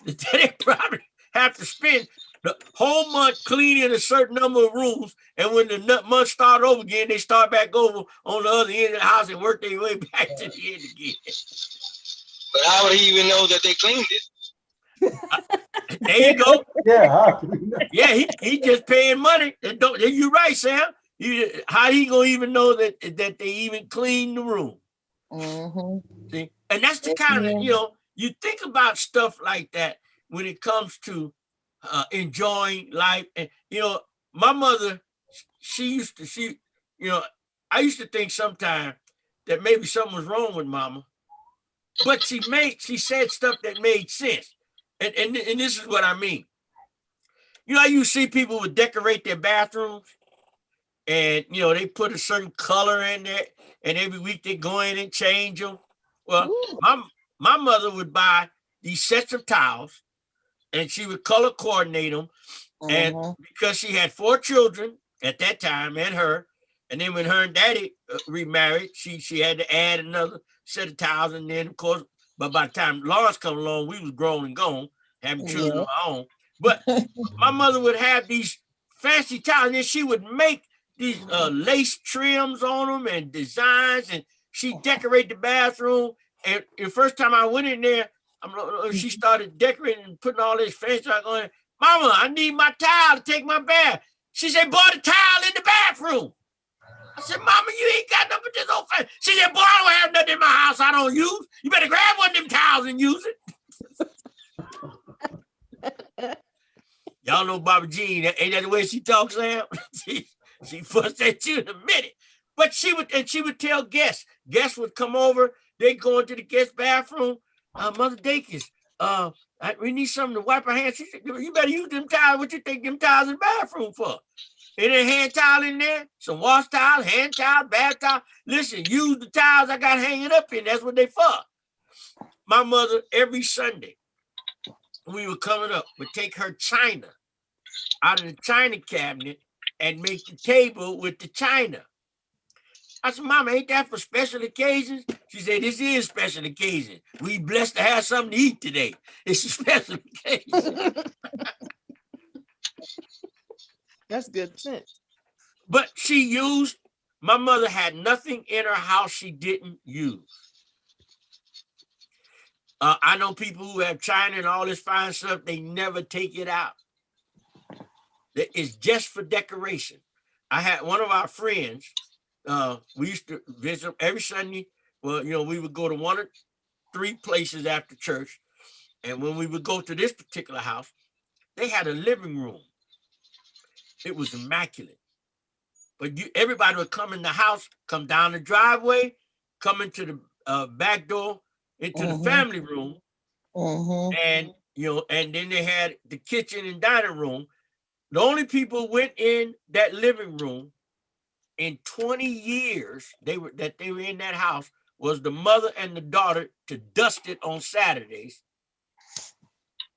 They probably have to spend the whole month cleaning a certain number of rooms, and when the month start over again, they start back over on the other end of the house and work their way back to the end again. But how would he even know that they cleaned it? There you go. Yeah. Yeah, he just paying money. And don't you right, Sam? How he gonna even know that they even clean the room? See, and that's the kind of you think about stuff like that when it comes to enjoying life. And my mother, I used to think sometimes that maybe something was wrong with Mama, but she said stuff that made sense. And this is what I mean. You see people would decorate their bathrooms, and they put a certain color in there, and every week they go in and change them. Well, my mother would buy these sets of towels, and she would color coordinate them. And because she had 4 children at that time, and then when her and Daddy remarried, she had to add another set of towels, and then of course, but by the time Lawrence come along, we was grown and gone, having children of our own. But my mother would have these fancy towels, and then she would make these lace trims on them and designs, and she decorate the bathroom. And the first time I went in there, she started decorating and putting all this fancy stuff on. Mama, I need my towel to take my bath. She said, boy, the towel in the bathroom. I said, Mama, you ain't got nothing but this old fancy. She said, boy, I don't have nothing in my house I don't use. You better grab one of them towels and use it. Y'all know Bobby Jean, ain't that the way she talks, Sam? She fussed at you in a minute. But she would tell guests. Guests would come over. They go into the guest bathroom. Mother DACUS, we need something to wipe our hands. She said, you better use them towels. What you think them towels in the bathroom for? Ain't a hand towel in there? Some wash towel, hand towel, bath towel. Listen, use the towels I got hanging up in. That's what they for. My mother, every Sunday, we were coming up, would take her china out of the china cabinet and make the table with the china. I said, Mama, ain't that for special occasions? She said, this is special occasion. We blessed to have something to eat today. It's a special occasion. That's good sense. But my mother had nothing in her house she didn't use. I know people who have china and all this fine stuff, they never take it out. It's just for decoration. I had one of our friends, we used to visit every Sunday. Well, we would go to 1 or 3 places after church. And when we would go to this particular house, they had a living room. It was immaculate. But everybody would come in the house, come down the driveway, come into the back door, into the family room. And, and then they had the kitchen and dining room. The only people who went in that living room in 20 years they were in that house was the mother and the daughter to dust it on Saturdays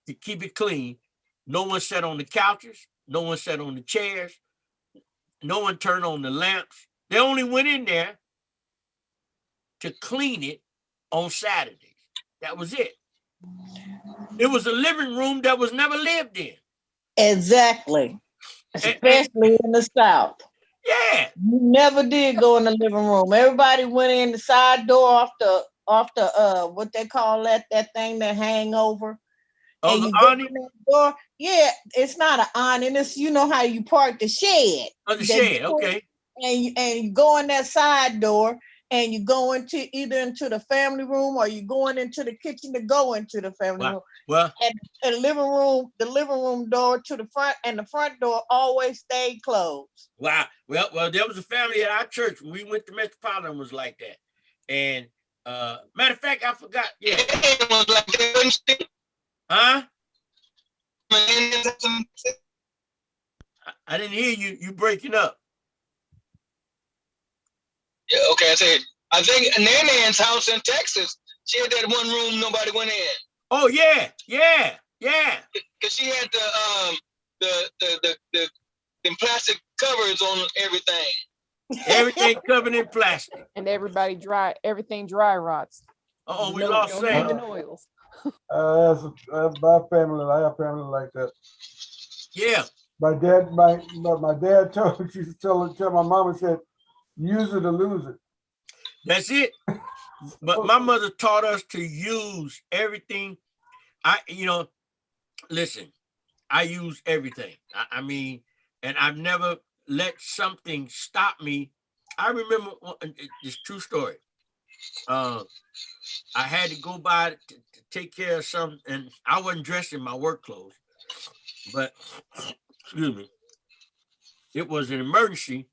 to keep it clean. No one sat on the couches. No one sat on the chairs. No one turned on the lamps. They only went in there to clean it on Saturdays. That was it. It was a living room that was never lived in. Exactly. Especially in the South. Yeah. You never did go in the living room. Everybody went in the side door off the what they call that thing that hang over. Oh, and the you go awning? in that door. Yeah, it's not an awning. It's how you park the shed. Oh, the shed, okay. And you go in that side door and you go either into the family room or you going into the kitchen to go into the family room. Well, and the living room door to the front and the front door always stayed closed. Wow. Well, there was a family at our church when we went to Metropolitan was like that. And matter of fact, I forgot. Yeah. Huh? I didn't hear you. You breaking up. Yeah, okay. I think Nan's house in Texas, she had that one room nobody went in. Oh yeah. Because she had the plastic covers on everything. Everything covered in plastic. And everything dry rots. Oh, we lost Sam. Even oils. That's my family. I have family like that. Yeah, My dad told she used to tell my mom and said, use it or lose it. that's it. But my mother taught us to use everything. Listen, I use everything. I mean, and I've never let something stop me. I remember this true story. I had to go by to take care of something, and I wasn't dressed in my work clothes, but excuse me, it was an emergency,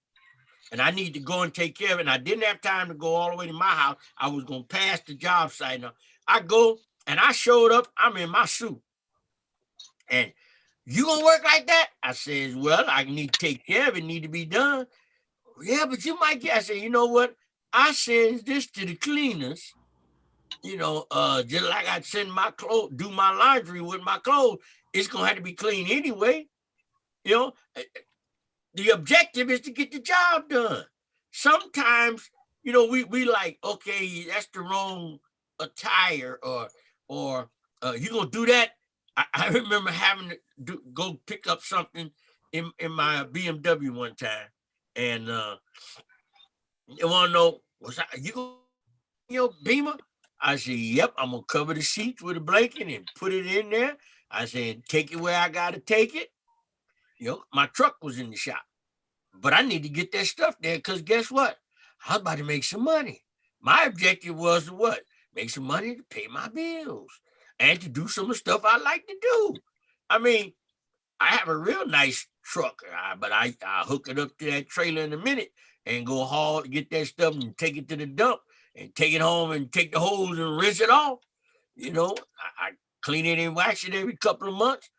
and I need to go and take care of it. And I didn't have time to go all the way to my house. I was going to pass the job site. Now I go, and I showed up. I'm in my suit, and you gonna work like that? I says, well, I need to take care of it. Need to be done. Yeah, but you might get. I said, you know what? I sends this to the cleaners. Just like I'd send my clothes, do my laundry with my clothes. It's gonna have to be clean anyway. You know, the objective is to get the job done. Sometimes, we like, okay, that's the wrong attire, or you gonna do that. I remember having to go pick up something in my BMW one time, and they want to know, you gonna your Beamer? I said, yep, I'm gonna cover the seats with a blanket and put it in there. I said, take it where I gotta take it. My truck was in the shop, but I need to get that stuff there because guess what? I was about to make some money. My objective was to what? Make some money to pay my bills and to do some of the stuff I like to do. I mean, I have a real nice truck, but I'll hook it up to that trailer in a minute and go haul to get that stuff and take it to the dump and take it home and take the hose and rinse it off. I clean it and wax it every couple of months.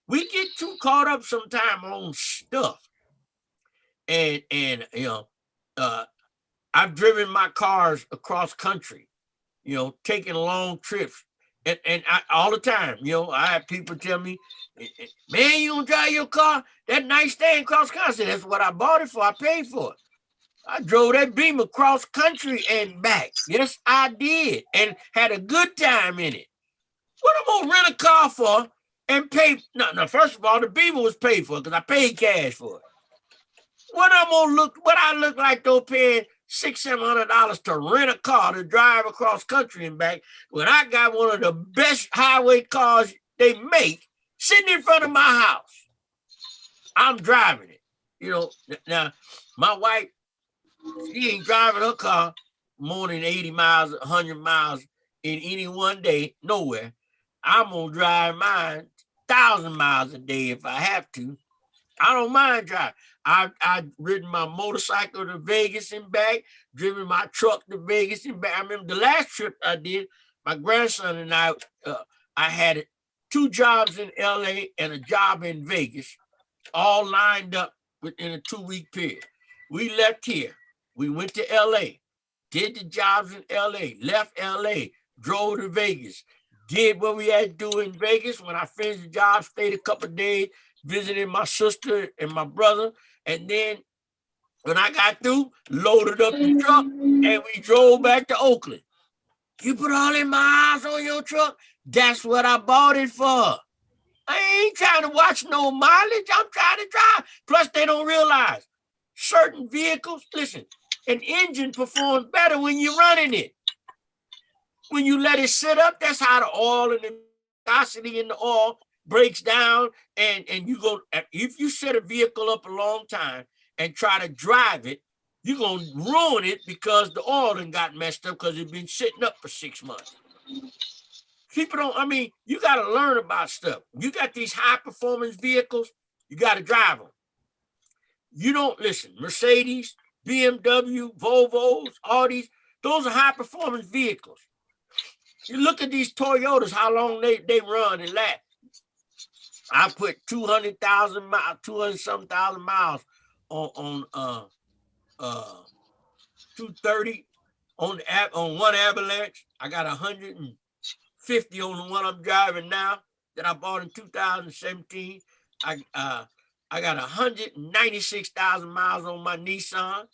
We get too caught up sometime on stuff. And I've driven my cars across country, taking long trips. And all the time, I have people tell me, man, you gonna drive your car? That nice thing cross country. I said, that's what I bought it for. I paid for it. I drove that Beamer cross country and back. Yes, I did. And had a good time in it. What am I gonna rent a car for and pay? No, first of all, the Beamer was paid for because I paid cash for it. What I look like though paying $600-700 to rent a car to drive across country and back when I got one of the best highway cars they make sitting in front of my house. I'm driving it. Now my wife, she ain't driving her car more than 80 miles, 100 miles in any one day, nowhere. I'm gonna drive mine 1,000 miles a day if I have to. I don't mind driving. I've ridden my motorcycle to Vegas and back, driven my truck to Vegas and back. I remember the last trip I did, my grandson and I had 2 jobs in LA and a job in Vegas, all lined up within a 2-week period. We left here. We went to LA, did the jobs in LA, left LA, drove to Vegas, did what we had to do in Vegas. When I finished the job, stayed a couple of days, visiting my sister and my brother. And then when I got through, loaded up the truck and we drove back to Oakland. You put all them miles on your truck? That's what I bought it for. I ain't trying to watch no mileage. I'm trying to drive. Plus, they don't realize certain vehicles, listen, an engine performs better when you're running it. When you let it sit up, that's how the oil and the viscosity in the oil breaks down. And you go, if you set a vehicle up a long time and try to drive it, you're going to ruin it because the oil done got messed up because it's been sitting up for 6 months. People don't, you got to learn about stuff. You got these high performance vehicles, you got to drive them. You don't listen, Mercedes, BMW, Volvos, Audis, those are high performance vehicles. You look at these Toyotas, how long they run and last. I put 200,000 miles, 200-something thousand miles on 230 on one Avalanche. I got 150 on the one I'm driving now that I bought in 2017. I got 196,000 miles on my Nissan.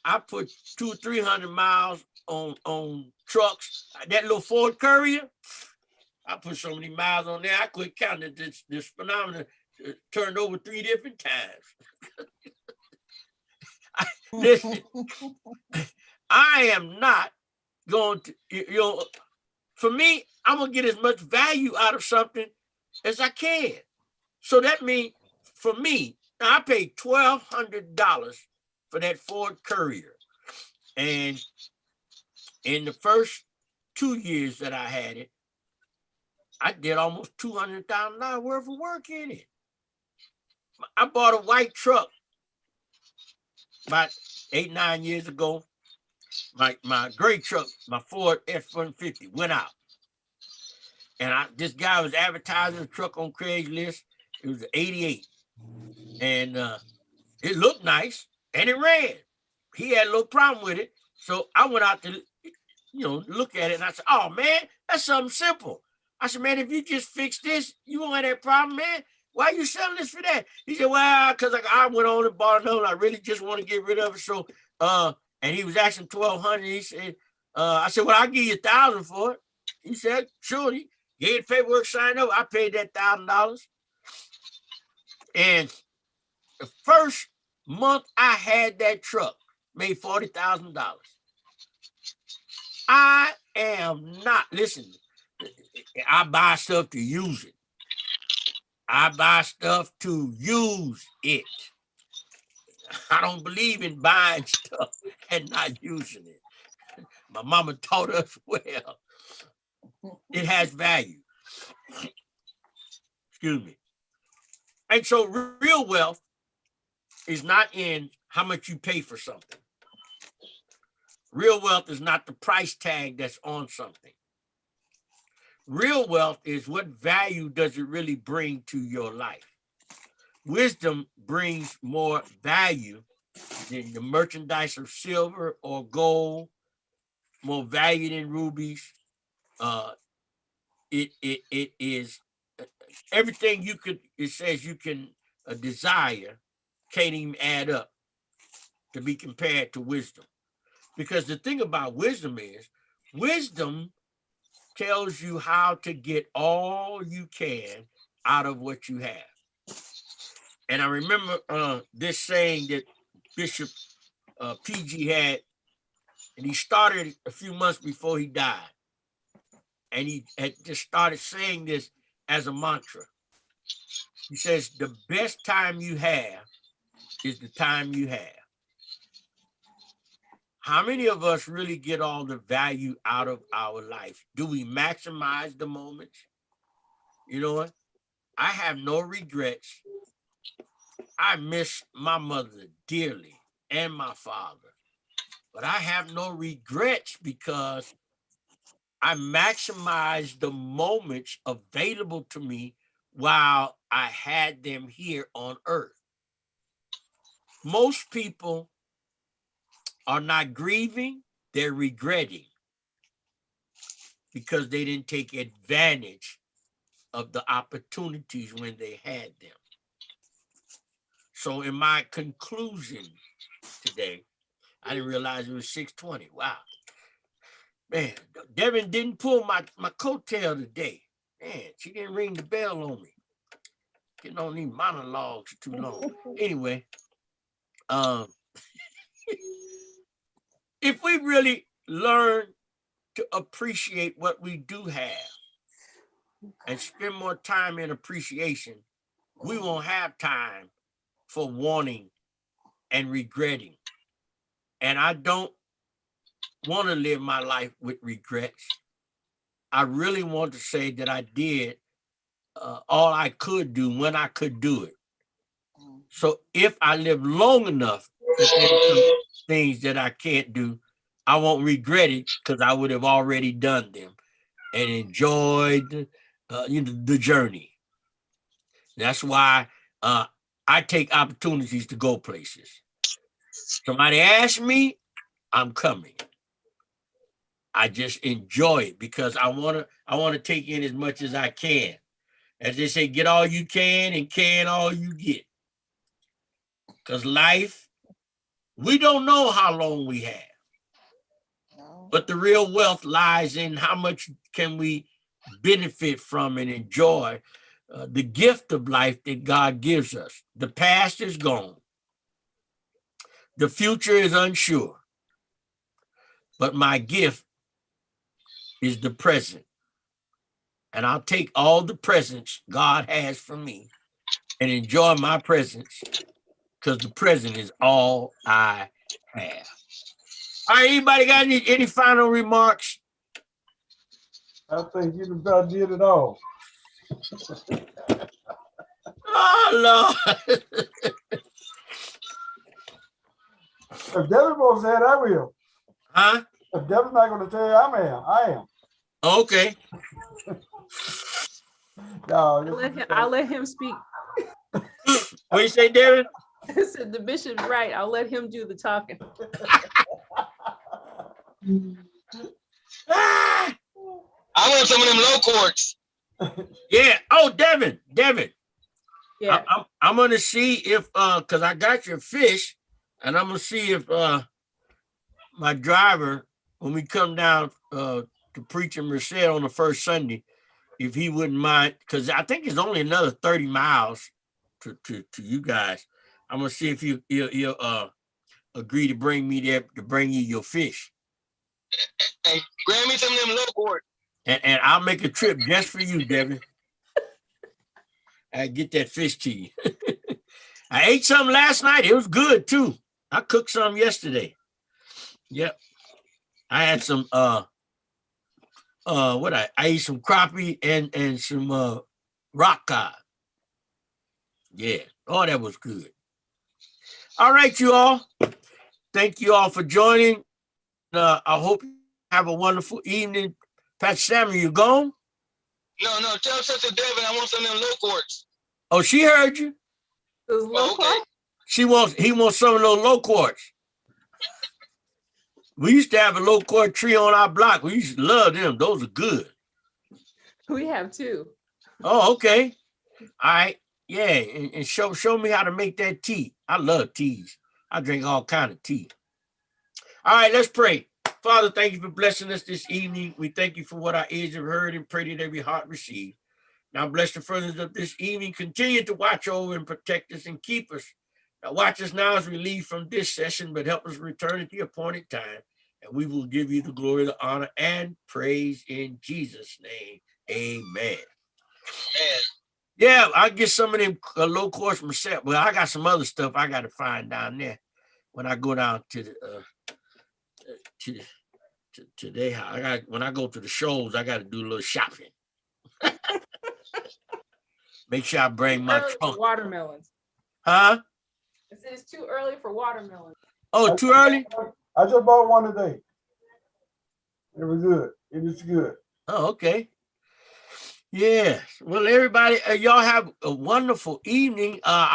I put 200 or 300 miles on trucks. That little Ford Courier, I put so many miles on there, I quit counting. This phenomenon turned over 3 different times. Listen, I am not going to, for me, I'm going to get as much value out of something as I can. So that means for me, now I paid $1,200 for that Ford Courier. And in the first 2 years that I had it, I did almost $200,000 worth of work in it. I bought a white truck about 8, 9 years ago. My gray truck, my Ford F-150 went out. And this guy was advertising the truck on Craigslist. It was an 88. And it looked nice and it ran. He had a little problem with it. So I went out to, look at it, and I said, oh man, that's something simple. I said, man, if you just fix this, you won't have that problem, man. Why are you selling this for that? He said, well, because I went on and bought another one. I really just want to get rid of it. So, and he was asking $1,200. He said, I said, well, I'll give you $1,000 for it. He said, sure. He gave the paperwork signed up. I paid that $1,000. And the first month I had that truck, made $40,000. I am not, listen, I buy stuff to use it. I buy stuff to use it. I don't believe in buying stuff and not using it. My mama taught us well. It has value. Excuse me. And so real wealth is not in how much you pay for something. Real wealth is not the price tag that's on something. Real wealth is what value does it really bring to your life. Wisdom brings more value than the merchandise of silver or gold, more value than rubies. It is everything it says you can desire can't even add up to be compared to wisdom. Because the thing about wisdom is, wisdom tells you how to get all you can out of what you have. And I remember this saying that Bishop PG had, and he started a few months before he died. And he had just started saying this as a mantra. He says, the best time you have is the time you have. How many of us really get all the value out of our life? Do we maximize the moments? You know what? I have no regrets. I miss my mother dearly and my father, but I have no regrets because I maximized the moments available to me while I had them here on earth. Most people are not grieving, they're regretting because they didn't take advantage of the opportunities when they had them. So in my conclusion today, I didn't realize it was 6:20. Wow. Man, Devin didn't pull my coattail today. Man, she didn't ring the bell on me. Getting on these monologues too long. Anyway, if we really learn to appreciate what we do have and spend more time in appreciation, we won't have time for wanting and regretting. And I don't want to live my life with regrets. I really want to say that I did all I could do when I could do it. So if I live long enough that there's some things that I can't do, I won't regret it because I would have already done them and enjoyed the journey. That's why I take opportunities to go places. Somebody asks me, I'm coming. I just enjoy it because I want to take in as much as I can. As they say, get all you can and can all you get. Because life We don't know how long we have, No. but the real wealth lies in how much can we benefit from and enjoy the gift of life that God gives us. The past is gone. The future is unsure. But my gift is the present. And I'll take all the presents God has for me and enjoy my presents, because the present is all I have. All right, anybody got any final remarks? I think you about did it all. Oh, Lord. If Devin won't say it, I will. Huh? If Devin's not going to tell you, I am. Okay. No, I'll let him speak. What you say, David? I said the bishop's right. I'll let him do the talking. Ah, I want some of them low courts. yeah. Oh, Devin. Yeah. I'm gonna see if because I got your fish, and I'm gonna see if my driver, when we come down to preach in Merced on the first Sunday, if he wouldn't mind, because I think it's only another 30 miles to you guys. I'm gonna see if you'll agree to bring me there to bring you your fish. And grab me some of them low courts. And I'll make a trip just for you, Devin. I get that fish to you. I ate some last night. It was good too. I cooked some yesterday. Yep. I had some I ate some crappie and some rock cod. Yeah. Oh, that was good. All right, you all. Thank you all for joining. I hope you have a wonderful evening. Pastor Samuel, you gone? No, tell Sister Devin I want some of them low courts. Oh, she heard you. Those low Okay. He wants some of those low quartz. We used to have a low quartz tree on our block. We used to love them. Those are good. We have two. Oh, okay. All right. Yeah, and show me how to make that tea. I love teas. I drink all kind of tea. All right, let's pray. Father, thank you for blessing us this evening. We thank you for what our ears have heard and pray that every heart receive. Now bless the furtherance of this evening. Continue to watch over and protect us and keep us. Now watch us now as we leave from this session, but help us return at the appointed time. And we will give you the glory, the honor, and praise in Jesus' name. Amen. Man, Yeah, I'll get some of them low cost Merced. Well, I got some other stuff I got to find down there when I go down to the to their house. When I go to the shows, I got to do a little shopping. Make sure I bring my Early for trunk. watermelons. Huh? I said it's too early for watermelons. Oh, too early? I just bought one today. It was good. It was good. Oh, okay. Yeah. Well, everybody, y'all have a wonderful evening.